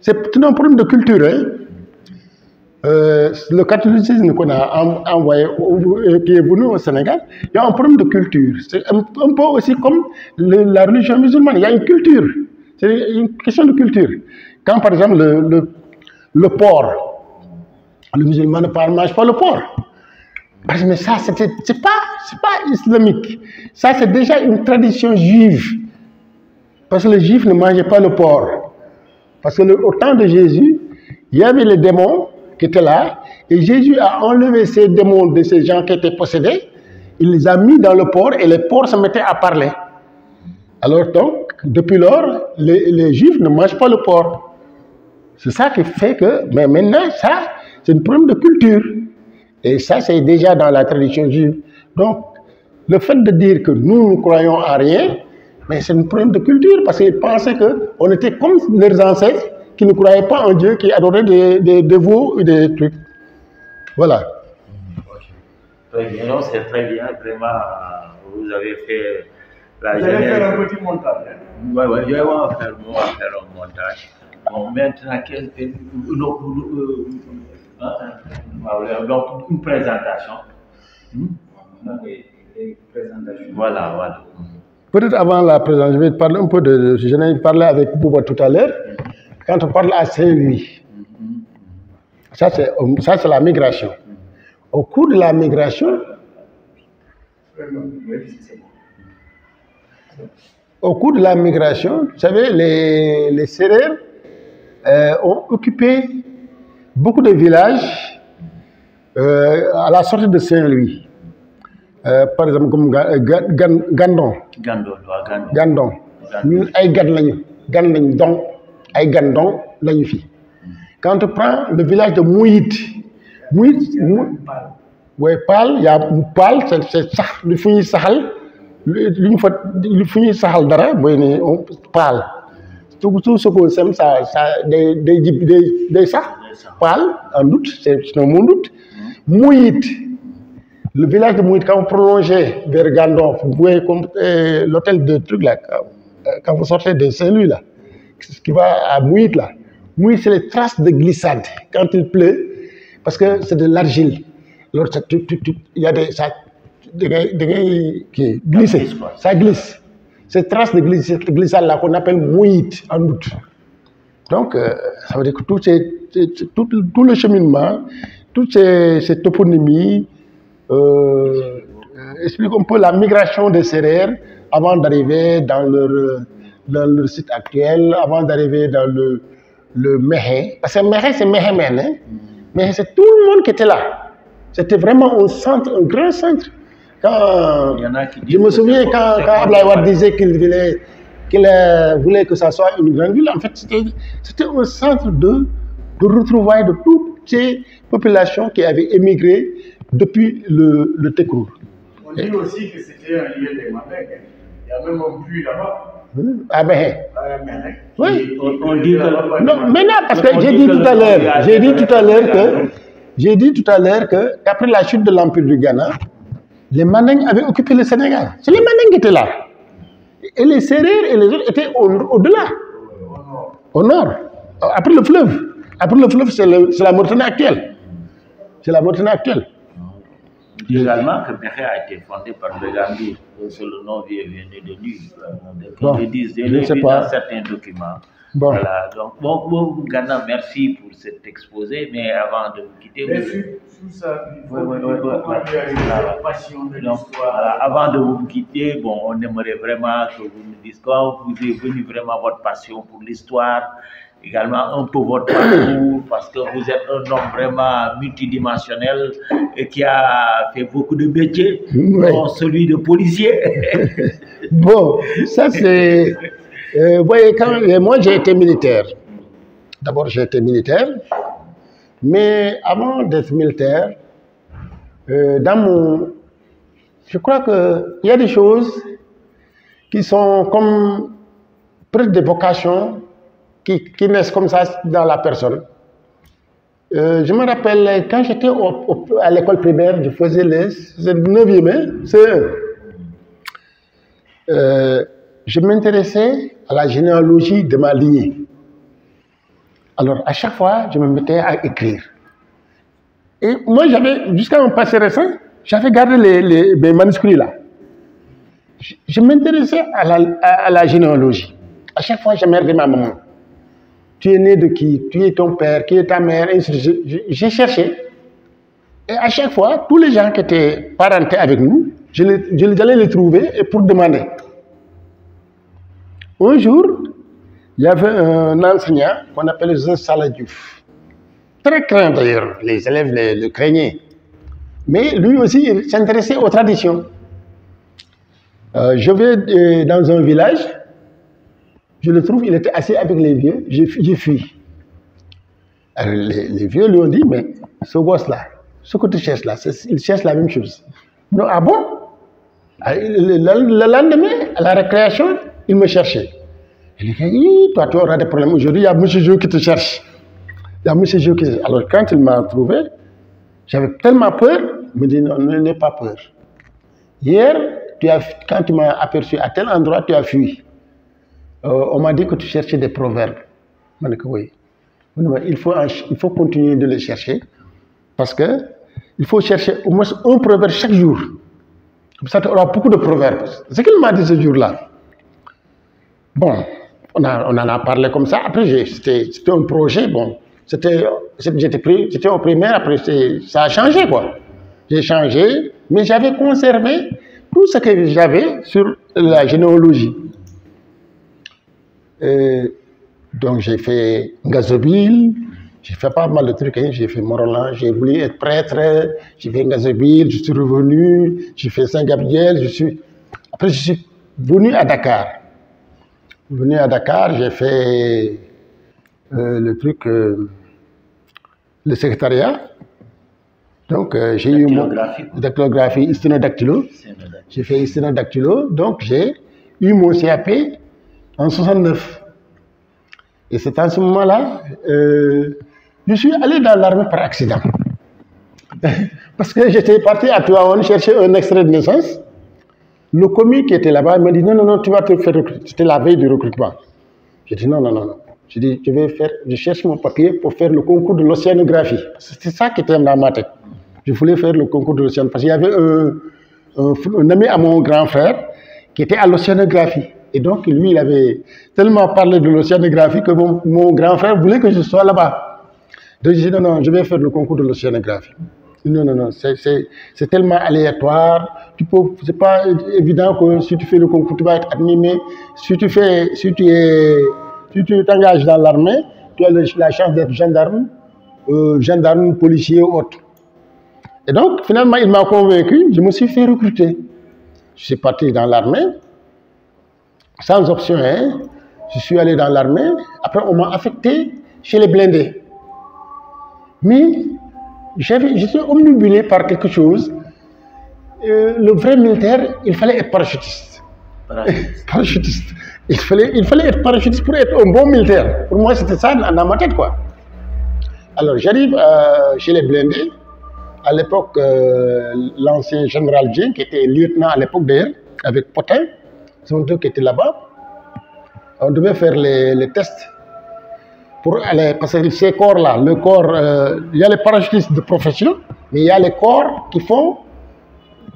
c'est un problème de culture. Le catholicisme qu'on a envoyé, qui est venu au Sénégal, il y a un problème de culture. C'est un peu aussi comme la religion musulmane, il y a une culture. C'est une question de culture. Quand par exemple le porc, le musulman ne mange pas le porc. Mais ça, c'est pas islamique. Ça, c'est déjà une tradition juive. Parce que les juifs ne mangeaient pas le porc. Parce que au temps de Jésus, il y avait les démons qui étaient là. Et Jésus a enlevé ces démons de ces gens qui étaient possédés. Il les a mis dans le porc et les porcs se mettaient à parler. Alors donc, depuis lors, les juifs ne mangent pas le porc. C'est ça qui fait que... Mais maintenant, ça, c'est un problème de culture. Et ça, c'est déjà dans la tradition juive. Donc, le fait de dire que nous ne croyons en rien, mais c'est un problème de culture, parce qu'ils pensaient qu'on était comme leurs ancêtres, qui ne croyaient pas en Dieu, qui adoraient des veaux et des trucs. Voilà. Très bien, non, c'est très bien, vraiment, vous avez fait la Vous allez faire un petit montage. Oui, je vais faire un montage. Bon, maintenant, donc, une présentation Voilà, voilà. Peut-être avant la présentation, je vais parler un peu je n'ai parlé avec Bouba tout à l'heure. Quand on parle à Saint-Louis, ça c'est la migration. Au cours de la migration, vous savez, les Sérères ont occupé beaucoup de villages à la sortie de Saint-Louis. Par exemple, comme Gandon. Gandon. Ñun ay gan lañu donc ay gan donc lañu fi. Quand on prend le village de Mouyit, ouais, Pal, il y a Pal, c'est ça, le fouillis Sahal, le fouillis Sahal Dara, Pal. Tout ce qu'on sème, ça, des ça, Pal, en doute, c'est un mon doute. Mouyit, le village de Mouyit, quand on prolongeait vers Gandon, vous voyez comme l'hôtel de trucs là, quand vous sortez de Saint-Louis là, ce qui va à Mouyit là. Mouyit, c'est les traces de glissade quand il pleut, parce que c'est de l'argile. Alors, il y a des qui glissent, ça glisse. Ces traces de glissade là qu'on appelle Mouyit en doute. Donc, ça veut dire que tout le cheminement, toutes ces toponymies, explique un peu la migration des Sérères avant d'arriver dans leur site actuel, avant d'arriver dans le Méhé. Parce que Méhé, c'est Méhémen. Hein? Méhé, c'est tout le monde qui était là. C'était vraiment un centre, un grand centre. Je me souviens quand Ablaye Wade disait qu'il voulait que ça soit une grande ville, en fait, c'était un centre de retrouvailles de toutes ces populations qui avaient émigré depuis le Tekrour. On dit aussi que c'était un lieu des Mandingues. Il y a même un puits là-bas. Ah ben, oui. On dit que... Non, maintenant, parce que j'ai dit tout à l'heure qu'après la chute de l'Empire du Ghana, les Mandingues avaient occupé le Sénégal. C'est les Mandingues qui étaient là. Et les Sérères et les autres étaient au-delà, au nord, après le fleuve. Après le fleuve, c'est la Mauritanie actuelle. C'est la Mauritanie actuelle. Également que Méhé a été fondé par Begambi, c'est le nom qui est venu de lui. Bon, je ne sais pas. Dans certains documents. Bon. Voilà, donc bon, Ghana, merci pour cet exposé, mais avant de vous quitter... Sous ça, il faut la passion de l'histoire. Avant de vous quitter, bon, on aimerait vraiment que vous nous disiez quand vous êtes venu vraiment votre passion pour l'histoire, également un peu votre parcours, parce que vous êtes un homme vraiment multidimensionnel et qui a fait beaucoup de métiers, dont celui de policier. Bon, ça c'est... vous voyez, moi j'ai été militaire. D'abord j'ai été militaire, mais avant d'être militaire, je crois qu'il y a des choses qui sont comme presque des vocations qui naissent comme ça dans la personne. Je me rappelle, quand j'étais à l'école primaire, je faisais le 9e, je m'intéressais à la généalogie de ma lignée. Alors, à chaque fois, je me mettais à écrire. Et moi, jusqu'à un passé récent, j'avais gardé mes manuscrits là. Je m'intéressais à la généalogie. À chaque fois, j'emmerdais ma maman. Tu es né de qui? Tu es ton père? Qui est ta mère? J'ai cherché. Et à chaque fois, tous les gens qui étaient parentés avec nous, j'allais les trouver et pour demander. Un jour, il y avait un enseignant qu'on appelait Jean Saladiouf. Très craint d'ailleurs, les élèves le craignaient. Mais lui aussi, il s'intéressait aux traditions. Je vais dans un village, je le trouve, il était assis avec les vieux, j'ai fui. Alors les vieux lui ont dit, mais ce gosse-là, ce que tu cherches là, il cherche la même chose. Non, ah bon? Le lendemain, à la récréation, il me cherchait. Il dit, toi, tu auras des problèmes aujourd'hui, il y a M. Jo qui te cherche. Il y a M. Jo qui... Alors, quand il m'a trouvé, j'avais tellement peur, il me dit, non, n'aie pas peur. Hier, quand tu m'as aperçu à tel endroit, tu as fui. On m'a dit que tu cherchais des proverbes. Je m'ai dit que oui. Il faut continuer de les chercher, parce que il faut chercher au moins un proverbe chaque jour. Comme ça, tu auras beaucoup de proverbes. C'est ce qu'il m'a dit ce jour-là. Bon, on en a parlé comme ça. Après, c'était un projet. Bon, j'étais au primaire. Après, ça a changé, quoi. J'ai changé, mais j'avais conservé tout ce que j'avais sur la généalogie. Donc, j'ai fait Gazobile, j'ai fait pas mal de trucs. Hein. J'ai fait Morolan, j'ai voulu être prêtre, j'ai fait Gazobile, je suis revenu, j'ai fait Saint-Gabriel, Après, je suis venu à Dakar. Venu à Dakar, j'ai fait le truc, le secrétariat. Donc, j'ai eu mon dactylographie, sténodactylo. J'ai fait sténodactylo, donc j'ai eu mon CAP en 69. Et c'est à ce moment-là, je suis allé dans l'armée par accident. Parce que j'étais parti à Tuaon chercher un extrait de naissance. Le commis qui était là-bas m'a dit non, tu vas te faire recruter. C'était la veille du recrutement. J'ai dit non. J'ai dit, je cherche mon papier pour faire le concours de l'océanographie. C'était ça qui était dans ma tête. Je voulais faire le concours de l'océanographie. Parce qu'il y avait un ami à mon grand frère qui était à l'océanographie. Et donc, lui, il avait tellement parlé de l'océanographie que mon grand frère voulait que je sois là-bas. Donc, j'ai dit non, je vais faire le concours de l'océanographie. Non, c'est tellement aléatoire. C'est pas évident que si tu fais le concours, tu vas être admis. Si tu t'engages dans l'armée, tu as la chance d'être gendarme, policier ou autre. Et donc, finalement, il m'a convaincu, je me suis fait recruter. Je suis parti dans l'armée, sans option. Hein. Je suis allé dans l'armée, après on m'a affecté chez les blindés. Mais j'étais omnibulé par quelque chose. Le vrai militaire, il fallait être parachutiste. Parachutiste. Il fallait être parachutiste pour être un bon militaire. Pour moi, c'était ça dans ma tête, quoi. Alors, j'arrive chez les blindés. À l'époque, l'ancien général Dien, qui était lieutenant à l'époque d'ailleurs, avec Potin, sont deux qui étaient là-bas. On devait faire les tests pour aller, parce que ces corps-là, le corps, il y a les parachutistes de profession, mais il y a les corps qui font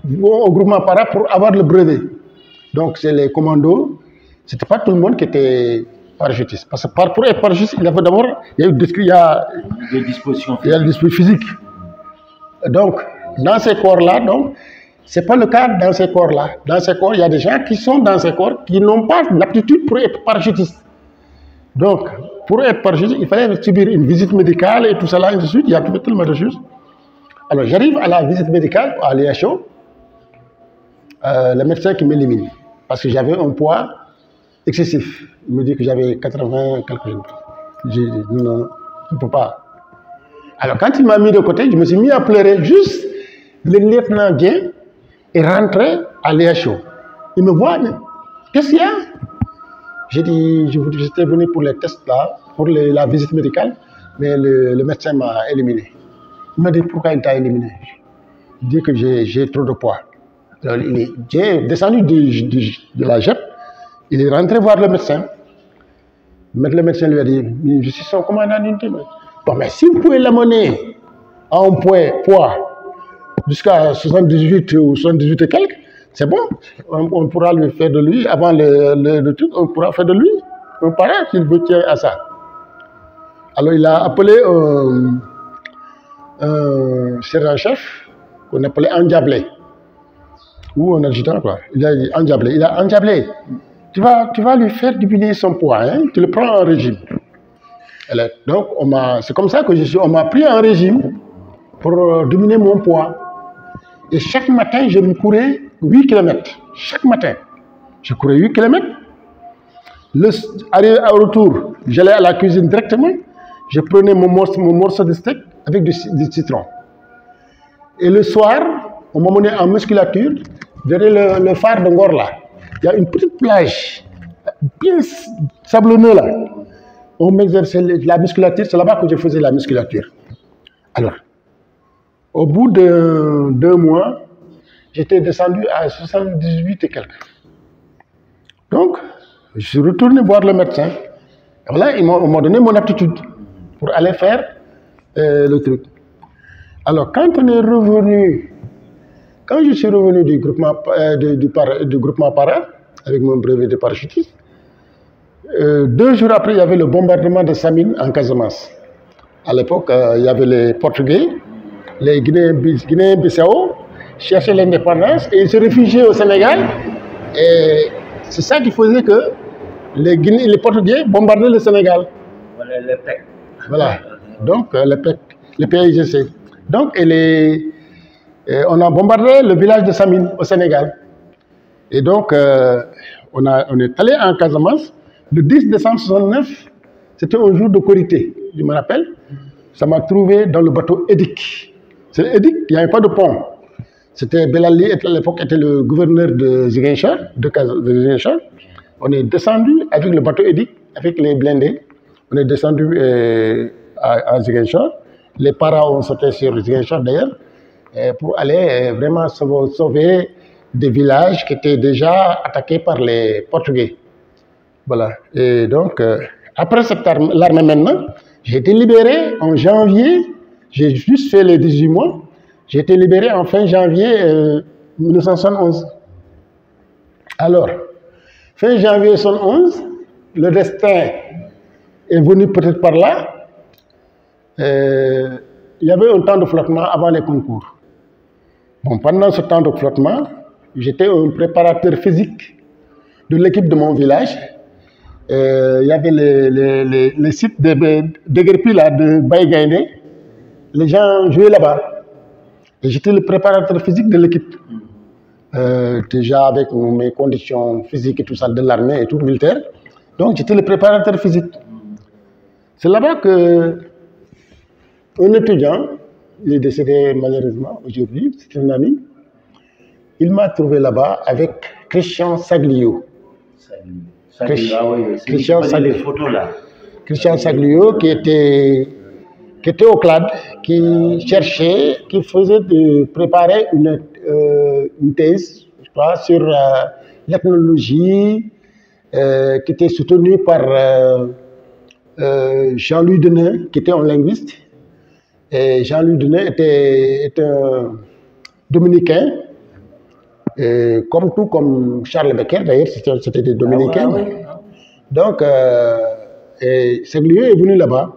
un groupement para pour avoir le brevet. Donc, c'est les commandos. C'était pas tout le monde qui était parachutiste. Parce que pour être parachutiste, il y avait d'abord, il y a des dispositions physiques. Donc, dans ces corps-là, donc, c'est pas le cas dans ces corps-là. Dans ces corps, il y a des gens qui sont dans ces corps qui n'ont pas l'aptitude pour être parachutiste. Donc, pour être parachutiste, il fallait subir une visite médicale et tout ça là, et ainsi de suite. Il y a tellement de choses. Alors, j'arrive à la visite médicale à l'IHO. Le médecin qui m'élimine parce que j'avais un poids excessif. Il me dit que j'avais 80 quelque chose. J'ai dit non, je ne peux pas. Alors quand il m'a mis de côté, je me suis mis à pleurer. Juste le lieutenant Dien est rentré à l'IHO. Il me voit, mais qu'est-ce qu'il y a? J'ai dit, j'étais venu pour les tests là, pour la visite médicale, mais le médecin m'a éliminé. Il m'a dit pourquoi il t'a éliminé? Il dit que j'ai trop de poids. Alors, il est descendu de la JEP, il est rentré voir le médecin. Le médecin lui a dit, je suis son commandant d'unité. Bon, mais si vous pouvez l'amener à un poids jusqu'à 78 ou 78 et quelques, c'est bon. On pourra lui faire de lui, avant le truc, on pourra faire de lui un parrain s'il veut tenir à ça. Alors, il a appelé un sergent-chef qu'on appelait Andiablé. Ou un adjudant, quoi. Il a dit Andiablé, tu vas lui faire diminuer son poids, hein? Tu le prends en régime. Donc, c'est comme ça que on m'a pris en régime pour diminuer mon poids. Et chaque matin, je me courais 8 km. Chaque matin, je courais 8 km. Au retour, j'allais à la cuisine directement. Je prenais mon morceau de steak avec du citron. Et le soir, on m'a mené en musculature. Derrière le phare de Ngorla, il y a une petite plage bien sablonneuse là. On m'exerçait la musculature, c'est là-bas que je faisais la musculature. Alors, au bout de 2 mois, j'étais descendu à 78 et quelques. Donc, je suis retourné voir le médecin. Et voilà, ils m'ont donné mon aptitude pour aller faire le truc. Alors, quand on est revenu, quand je suis revenu du groupement, du groupement para, avec mon brevet de parachutiste, 2 jours après, il y avait le bombardement de Samine en Casamance. À l'époque, il y avait les Portugais, les Guinéens-Bissau, cherchaient l'indépendance et ils se réfugiaient au Sénégal. Et c'est ça qui faisait que les Portugais bombardaient le Sénégal. Voilà, les PEC. Voilà, donc les PAIGC. Donc, on a bombardé le village de Samine au Sénégal. Et donc, on est allé en Casamance. Le 10 décembre 1969, c'était un jour de Korité, je me rappelle. Ça m'a trouvé dans le bateau Édic. C'est Édic, il n'y avait pas de pont. C'était Belali, à l'époque, était le gouverneur de Ziguinchor, de Ziguinchor. On est descendu avec le bateau Édic, avec les blindés. On est descendu à Ziguinchor. Les paras ont sauté sur Ziguinchor d'ailleurs, pour aller vraiment sauver des villages qui étaient déjà attaqués par les Portugais. Voilà. Et donc, après cette l'armée maintenant, j'ai été libéré en janvier. J'ai juste fait les 18 mois. J'ai été libéré en fin janvier 1971. Alors, fin janvier 1971, le destin est venu peut-être par là. Il y avait un temps de flottement avant les concours. Bon, pendant ce temps de flottement, j'étais un préparateur physique de l'équipe de mon village. Il y avait les sites de Guerpi là, de Baïgaïné. Les gens jouaient là-bas. Et j'étais le préparateur physique de l'équipe. Déjà avec mes conditions physiques et tout ça, de l'armée et tout, militaire. Donc j'étais le préparateur physique. C'est là-bas que un étudiant, il est décédé malheureusement aujourd'hui, c'est un ami, il m'a trouvé là-bas avec Christian Saglio. Christian Saglio. Les photos là. Christian Saglio qui était au CLAD, qui cherchait, qui faisait préparer une thèse, je crois, sur l'ethnologie, qui était soutenue par Jean-Louis Denain, qui était un linguiste. Et Jean-Louis Denain était un dominicain, comme Charles Becker, d'ailleurs, c'était des dominicains. Donc, Saglio est venu là-bas.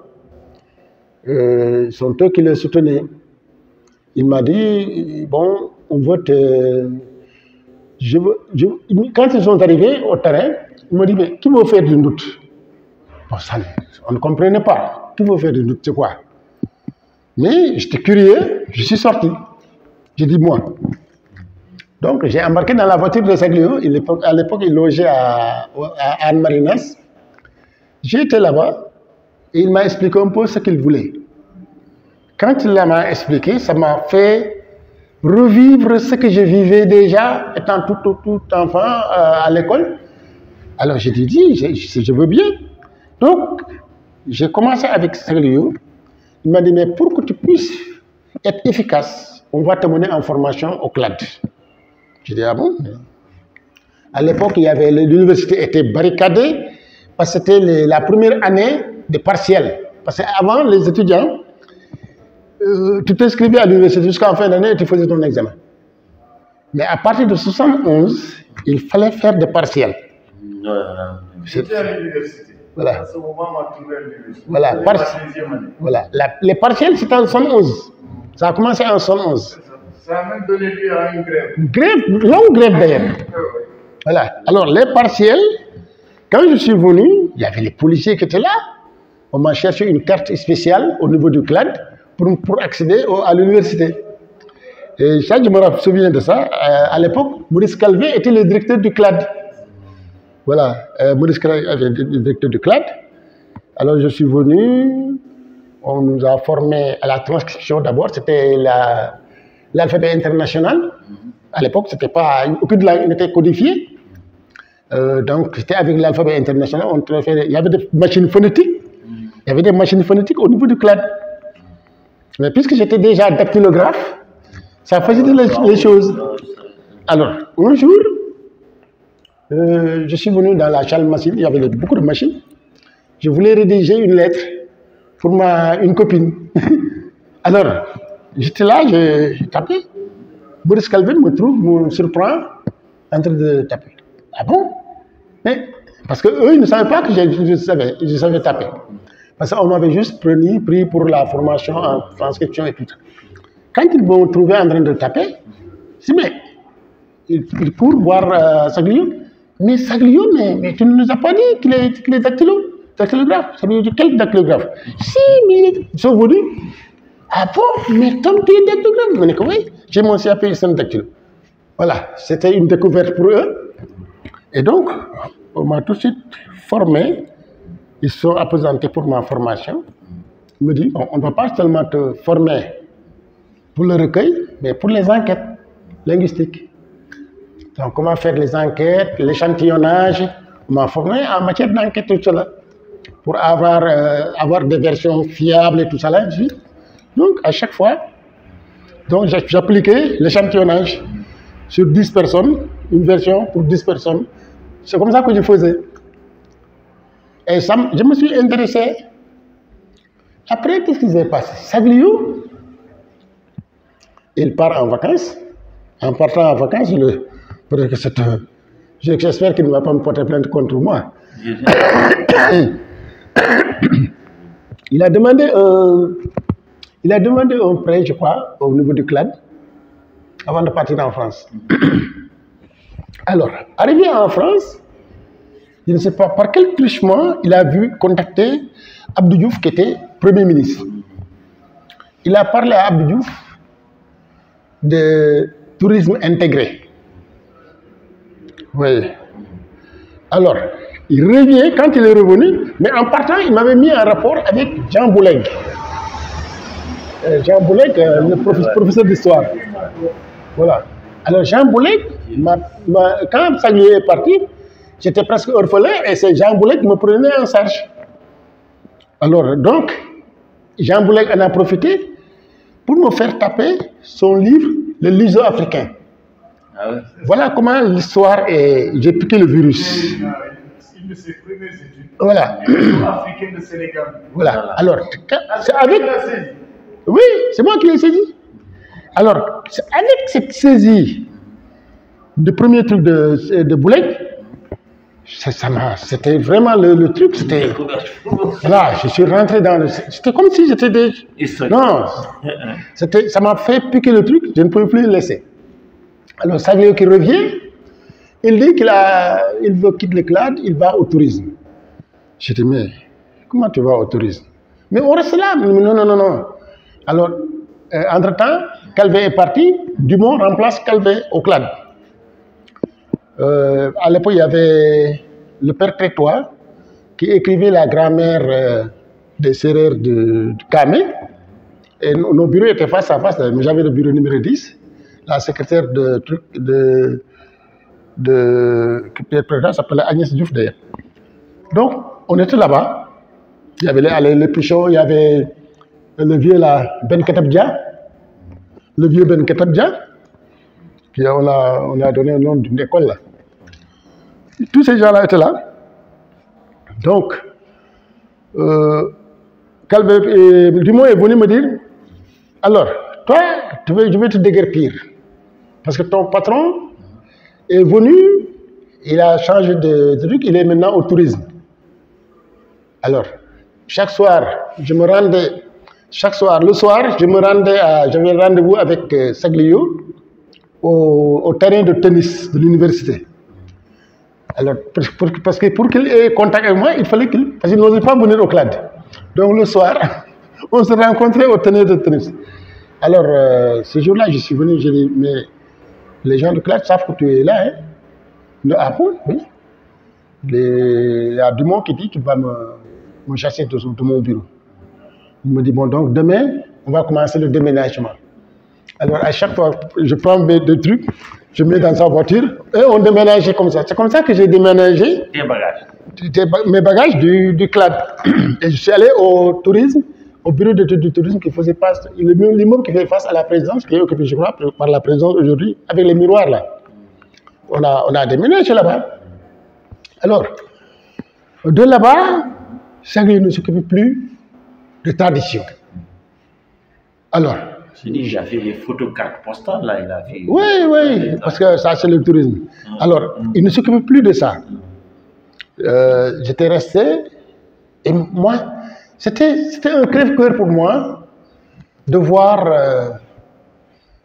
Sont eux qui le soutenaient. Il m'a dit, bon, on veut quand ils sont arrivés au terrain, il m'a dit, mais qui veut faire du doute? Bon, ça, on ne comprenait pas. Qui veut faire du doute, c'est quoi? Mais j'étais curieux, je suis sorti. J'ai dit, moi. Donc, j'ai embarqué dans la voiture de Saglio. À l'époque, il logeait à Anne-Marinas. J'ai été là-bas. Et il m'a expliqué un peu ce qu'il voulait. Quand il m'a expliqué, ça m'a fait revivre ce que je vivais déjà étant tout enfant à l'école. Alors j'ai dit, je veux bien. Donc, j'ai commencé avec Saglio. Il m'a dit, mais pour que tu puisses être efficace, on va te mener en formation au CLAD. J'ai dit, ah bon? À l'époque, l'université était barricadée parce que c'était la première année des partiels. Parce qu'avant, les étudiants, tu t'inscrivais à l'université jusqu'en fin d'année et tu faisais ton examen. Mais à partir de 71, il fallait faire des partiels. J'étais à l'université. Voilà. À ce moment, on m'a trouvé à l'université. Voilà. Voilà. Les partiels, c'était en 71. Ça a commencé en 71. Ça a même donné lieu à une grève. Une longue grève d'ailleurs. Voilà. Alors, les partiels, quand je suis venu, il y avait les policiers qui étaient là. On m'a cherché une carte spéciale au niveau du CLAD pour accéder à l'université. Et ça, je me souviens de ça. À l'époque, Maurice Calvé était le directeur du CLAD. Voilà, Maurice Calvé était le directeur du CLAD. Alors, je suis venu. On nous a formés à la transcription d'abord. C'était l'alphabet international. À l'époque, aucune langue n'était codifiée. Donc, c'était avec l'alphabet international. Il y avait des machines phonétiques. Il y avait des machines phonétiques au niveau du CLAD. Mais puisque j'étais déjà dactylographe, ça facilite les choses. Alors, un jour, je suis venu dans la salle machine. Il y avait beaucoup de machines. Je voulais rédiger une lettre pour une copine. Alors, J'étais là, j'ai tapé. Boris Calvin me surprend en train de taper. Ah bon? Mais, parce qu'eux, ils ne savaient pas que je savais taper. Parce qu'on m'avait juste pris pour la formation en transcription et tout ça. Quand ils m'ont trouvé en train de taper, je dis, mais, ils courent voir Saglio. Mais Saglio, mais tu ne nous as pas dit qu'il est dactylographe. Saglio, quel dactylographe? Si, mais ils sont venus. Ah bon? Mais Tom, tu es dactylographe? Je dis, oui, j'ai mon CAP dactylo. Voilà, c'était une découverte pour eux. Et donc, on m'a tout de suite formé. Ils sont appesantés pour ma formation. Ils me disent, on ne va pas seulement te former pour le recueil, mais pour les enquêtes linguistiques. Donc, comment faire les enquêtes, l'échantillonnage. On m'a formé en matière d'enquête, tout cela, pour avoir des versions fiables et tout ça là. Donc, à chaque fois, j'appliquais l'échantillonnage sur 10 personnes, une version pour 10 personnes. C'est comme ça que je faisais. Et ça, je me suis intéressé. Après, qu'est-ce qui s'est passé? Saglio, il part en vacances. En partant en vacances, peut-être que c'est un... J'espère qu'il ne va pas me porter plainte contre moi. Il a demandé un prêt, je crois, au niveau du CLAD, avant de partir en France. Alors, arrivé en France, je ne sais pas par quel truchement il a vu contacter Abdou Diouf, qui était Premier ministre. Il a parlé à Abdou Diouf de tourisme intégré. Oui. Alors, il revient, quand il est revenu, mais en partant, il m'avait mis en rapport avec Jean Bouleg. Jean Bouleg, le professeur d'histoire. Voilà. Alors, Jean Bouleg, quand Saglio est parti, j'étais presque orphelin et c'est Jean Bouleg qui me prenait en charge. Alors, donc, Jean Bouleg en a profité pour me faire taper son livre, Le Liso africain. Ah ouais. Voilà comment l'histoire est. J'ai piqué le virus. Une de ses premières études. Voilà. Africaine de Sénégal. Voilà. Alors, c'est avec. Oui, c'est moi qui l'ai saisi. Alors, avec cette saisie du premier truc de Bouleg, c'était vraiment le truc. C'était. Là, je suis rentré dans le. C'était comme si j'étais des. Non. Ça m'a fait piquer le truc, je ne pouvais plus le laisser. Alors, Saglio qui revient, il dit qu'il veut quitter le CLAD, il va au tourisme. J'ai dit, mais comment tu vas au tourisme? Mais on reste là. Non. Alors, entre-temps, Calvé est parti, Dumont remplace Calvé au CLAD. À l'époque, il y avait le père Trétois qui écrivait la grammaire des Sérères de Kamé. Et nos bureaux étaient face à face, mais j'avais le bureau numéro 10. La secrétaire de Pierre Président s'appelait Agnès Diouf d'ailleurs. Donc, on était là-bas. Il y avait les Pichons, il y avait le vieux là, Ben Ketabdia. Le vieux Ben Ketabdia. Puis on a donné le nom d'une école là. Tous ces gens-là étaient là. Donc, Dumont est venu me dire, alors, toi, je vais te déguerpir. Parce que ton patron est venu, il a changé de truc, il est maintenant au tourisme. Alors, chaque soir, le soir, j'avais rendez-vous avec Saglio au terrain de tennis de l'université. Alors, parce que pour qu'il ait contact avec moi, il fallait parce qu'il n'osait pas venir au CLAD. Donc le soir, on se rencontrait au terrain de tennis. Alors, ce jour-là, je suis venu, j'ai dit, mais les gens du CLAD savent que tu es là, hein? Ah bon? Oui. Il y a Dumont qui dit qu'il va me chasser de mon bureau. Il me dit, bon, donc demain, on va commencer le déménagement. Alors, à chaque fois, je prends des trucs, je mets dans sa voiture, et on déménageait comme ça. C'est comme ça que j'ai déménagé mes bagages du CLAD. Et je suis allé au tourisme, au bureau d'études du tourisme qui faisait face, l'immeuble qui fait face à la présidence, qui est occupé, je crois, par la présidence aujourd'hui, avec les miroirs là. On a déménagé là-bas. Alors, de là-bas, Saglio ne s'occupe plus de tradition. Alors, Je dis, il a fait des photos cartes postales, là, il a fait... Oui, oui, parce que ça, c'est le tourisme. Alors, il ne s'occupe plus de ça. J'étais resté, et moi, c'était un crève-cœur pour moi de voir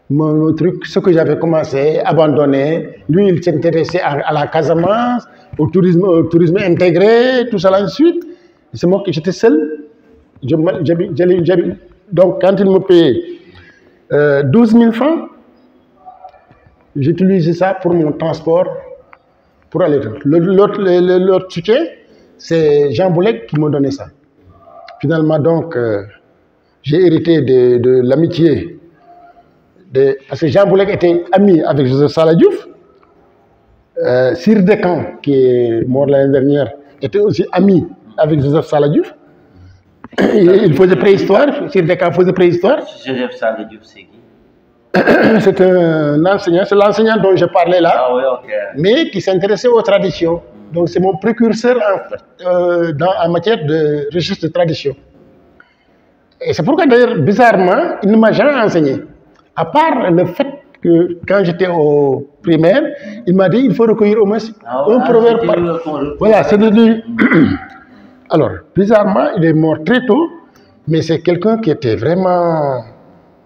mon truc, ce que j'avais commencé, abandonné. Lui, il s'intéressait à la Casamance, au tourisme intégré, tout ça, ensuite. C'est moi que j'étais seul. Donc, quand il me payait 12 000 francs, j'utilisais ça pour mon transport, pour aller. L'autre soutien, c'est Jean Boulek qui m'a donné ça. Finalement, donc, j'ai hérité de l'amitié. Parce que Jean Boulek était ami avec Joseph Saladiouf. Sir Descamps, qui est mort l'année dernière, était aussi ami avec Joseph Saladiouf. Il faisait préhistoire, Sir Descamps faisait préhistoire. Joseph Saladiouf, c'est qui? C'est un enseignant, c'est l'enseignant dont je parlais là, Ah oui, ok. mais qui s'intéressait aux traditions. Donc c'est mon précurseur en matière de recherche de tradition. Et c'est pourquoi d'ailleurs, bizarrement, il ne m'a jamais enseigné. À part le fait que quand j'étais au primaire, il m'a dit il faut recueillir au moins un proverbe par... Voilà, c'est de lui. Alors, bizarrement, il est mort très tôt, mais c'est quelqu'un qui était vraiment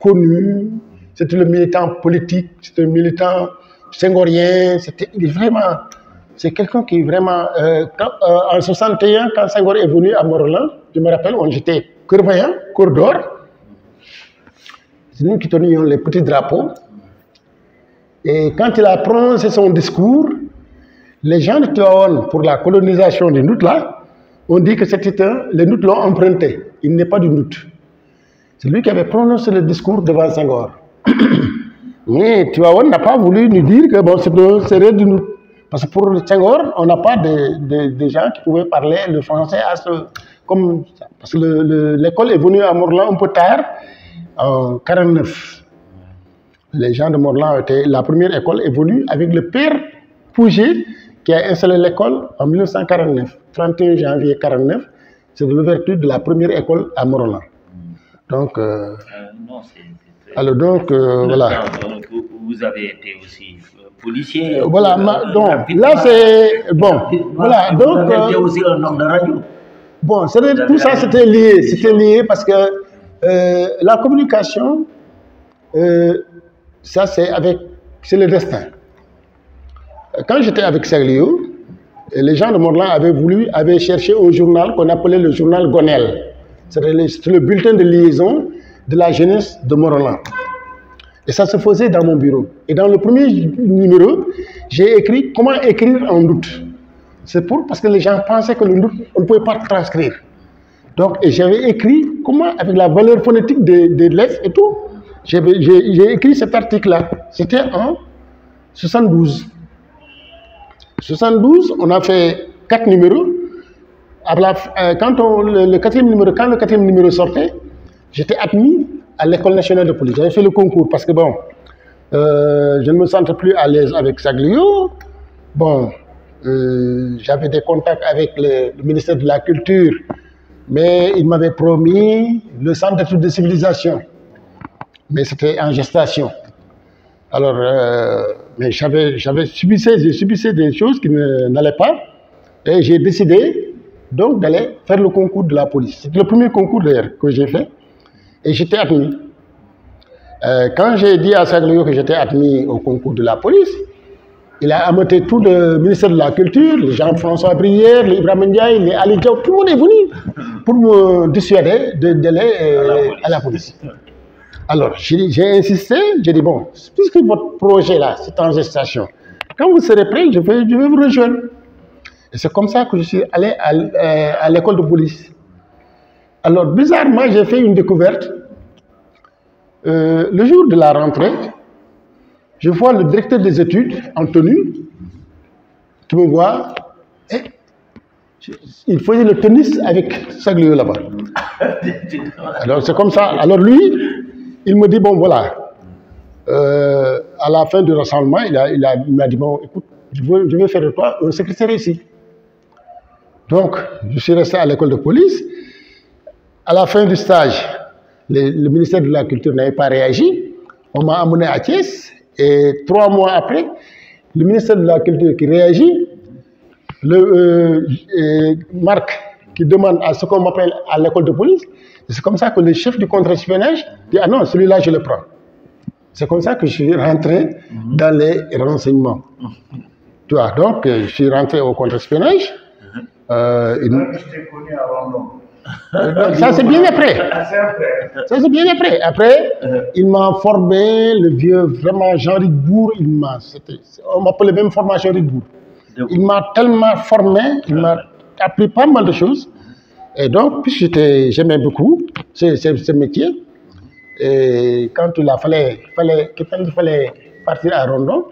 connu. C'était le militant politique, c'était un militant senghorien. C'est quelqu'un qui vraiment... en 61, quand Senghor est venu à Morolan, je me rappelle, j'étais Kervaillant, Cour d'Or. C'est nous qui tenions les petits drapeaux. Et quand il a prononcé son discours, les gens de Tivaouane, pour la colonisation du Nout là, ont dit que les Nouts l'ont emprunté. Il n'est pas du Nout. C'est lui qui avait prononcé le discours devant Senghor. Mais Tivaouane n'a pas voulu nous dire que bon, c'est du Nout. Parce que pour Senghor, on n'a pas de gens qui pouvaient parler le français comme ça. Parce que l'école est venue à Morlan un peu tard, en 1949. Les gens de Morlan la première école est venue avec le père Pouget qui a installé l'école en 1949. 31 janvier 1949, c'est l'ouverture de la première école à Morlan. Donc, alors donc, voilà. Vous avez été aussi policier. Voilà, donc là c'est bon. Voilà, donc. Vous avez été aussi un homme de radio. Bon, tout ça c'était lié parce que la communication, ça c'est le destin. Quand j'étais avec Saglio, les gens de Morlan avaient cherché un journal qu'on appelait le journal Gonel. C'était le bulletin de liaison de la jeunesse de Morlan. Et ça se faisait dans mon bureau. Et dans le premier numéro, j'ai écrit comment écrire en doute. C'est parce que les gens pensaient que le doute, on ne pouvait pas transcrire. Donc, et j'avais écrit comment, avec la valeur phonétique des lettres et tout, j'ai écrit cet article-là. C'était en 72. 72, on a fait 4 numéros. Quand le quatrième numéro sortait, j'étais admis à l'École nationale de police. J'avais fait le concours parce que bon, je ne me sentais plus à l'aise avec Saglio. Bon, j'avais des contacts avec le ministère de la Culture, mais il m'avait promis le centre d'études de civilisation. Mais c'était en gestation. Alors, mais j'ai subissé des choses qui n'allaient pas. Et j'ai décidé donc d'aller faire le concours de la police. C'était le premier concours d'ailleurs que j'ai fait. Et j'étais admis. Quand j'ai dit à Saglio que j'étais admis au concours de la police, il a ameuté tout le ministère de la Culture, les Jean-François Brière, les Ibrahim Ndiaye, les Ali Diaw, tout le monde est venu pour me dissuader d'aller à la police. Alors, j'ai insisté, j'ai dit, bon, puisque votre projet là, c'est en gestation, quand vous serez prêt, je vais vous rejoindre. Et c'est comme ça que je suis allé à l'école de police. Alors, bizarrement, j'ai fait une découverte. Le jour de la rentrée, je vois le directeur des études en tenue qui me voit. Et il faisait le tennis avec Saglio là-bas. Alors, c'est comme ça. Alors, lui, il me dit, bon, voilà. À la fin du rassemblement, il m'a dit, bon, écoute, je veux faire de toi un secrétaire ici. Donc, je suis resté à l'école de police. À la fin du stage, le ministère de la Culture n'avait pas réagi. On m'a amené à Thiès et 3 mois après, le ministère de la Culture qui réagit, Marc qui demande à ce qu'on m'appelle à l'école de police. C'est comme ça que le chef du contre-espionnage dit ah non, celui-là je le prends. C'est comme ça que je suis rentré dans les renseignements. Tu vois, donc je suis rentré au contre-espionnage. Je t'ai connu avant non. Ça c'est bien après. Ça c'est bien après. Après, il m'a formé, le vieux, vraiment Jean Rigbourg, on m'appelait même formation Rigbourg. Il m'a tellement formé, il m'a appris pas mal de choses. Et donc, puisque j'aimais beaucoup ce métier, et quand il fallait partir à Rondon,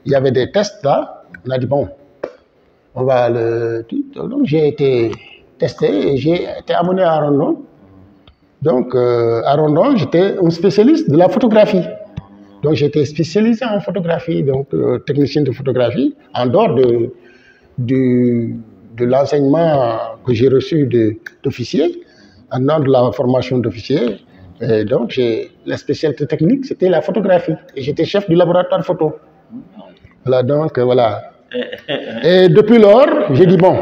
il y avait des tests là. On a dit bon, on va le. Donc j'ai été testé et j'ai été amené à Rondon. Donc à Rondon, j'étais un spécialiste de la photographie. Donc j'étais spécialisé en photographie, donc technicien de photographie, en dehors de l'enseignement que j'ai reçu d'officier, en dehors de la formation d'officier. Et donc la spécialité technique, c'était la photographie. Et j'étais chef du laboratoire photo. Voilà, donc voilà. Et depuis lors, j'ai dit bon,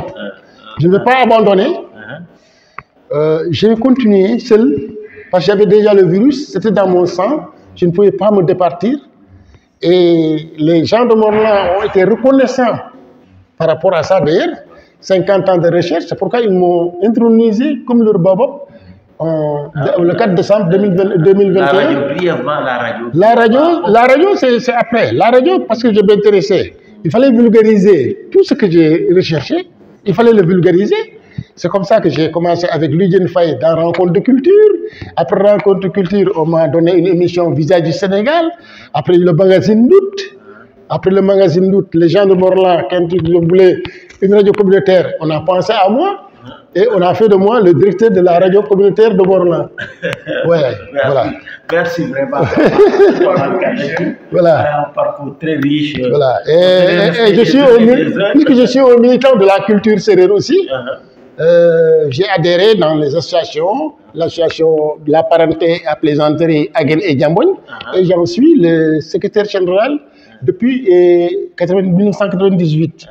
je ne vais pas abandonner. J'ai continué seul, parce que j'avais déjà le virus, c'était dans mon sang, je ne pouvais pas me départir. Et les gens de Morlan ont été reconnaissants par rapport à ça d'ailleurs. 50 ans de recherche, c'est pourquoi ils m'ont intronisé comme leur babop le 4 décembre 2021. La radio, brièvement, la radio. La radio c'est après. La radio, parce que je m'intéressais. Il fallait vulgariser tout ce que j'ai recherché. Il fallait le vulgariser. C'est comme ça que j'ai commencé avec Ludien Faye dans Rencontre de Culture. Après Rencontre de Culture, on m'a donné une émission Visage du Sénégal. Après le magazine Doute. Après le magazine Doute, les gens de Morlan, quand ils voulaient une radio communautaire, on a pensé à moi. Et on a fait de moi le directeur de la radio communautaire de Morlan. Ouais, voilà. Merci vraiment. Voilà. Un parcours très riche. Voilà. Et je suis un militant de la culture sérère aussi. J'ai adhéré dans les associations, l'association de la parenté à plaisanterie Agen et Diambogne. Et j'en suis le secrétaire général depuis 1998.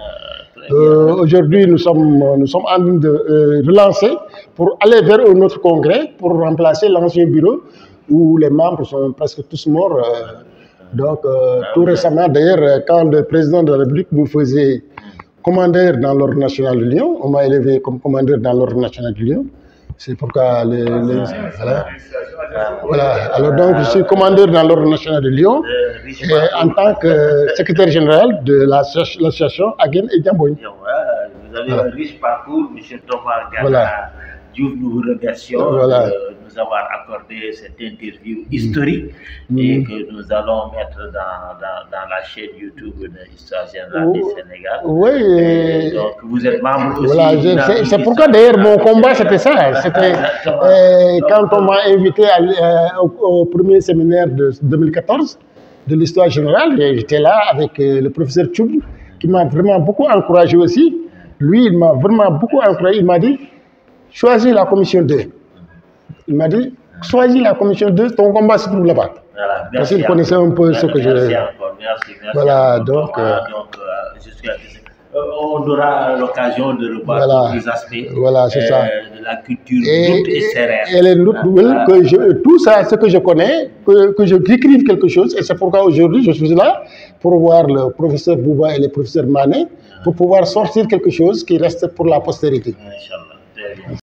Aujourd'hui, nous sommes en train de relancer pour aller vers un autre congrès, pour remplacer l'ancien bureau où les membres sont presque tous morts. Donc, tout récemment, d'ailleurs, quand le président de la République nous faisait commandeur dans l'Ordre national de Lyon, on m'a élevé comme commandeur dans l'Ordre national de Lyon. C'est pourquoi voilà. Alors donc, je suis commandeur dans l'Ordre national de Lyon en tant que secrétaire général de l'association Agen et Diambogne. Vous avez un riche parcours, M. Thomas Gana Diouf, nous vous remercions de nous avoir accordé cette interview historique et que nous allons mettre dans la chaîne YouTube de l'Histoire générale du Sénégal. Oui. Donc vous êtes membre aussi. Voilà, c'est pourquoi d'ailleurs mon combat c'était ça. C'était quand on m'a invité au premier séminaire de 2014 de l'Histoire générale, j'étais là avec le professeur Tchoub qui m'a vraiment beaucoup encouragé aussi. Lui, il m'a vraiment beaucoup encouragé. Il m'a dit choisis la commission 2. Il m'a dit, choisis la commission 2, ton combat se trouve là-bas. Voilà, parce qu'il connaissait un peu ce que je... Merci encore, merci. Voilà, donc... on aura l'occasion de revoir tous les aspects de la culture doute et sérère. Et les doutes, tout ça, ce que je connais, que j'écrive quelque chose, et c'est pourquoi aujourd'hui je suis là, pour voir le professeur Bouba et le professeur Mané, pour pouvoir sortir quelque chose qui reste pour la postérité. Inch'Allah, très bien.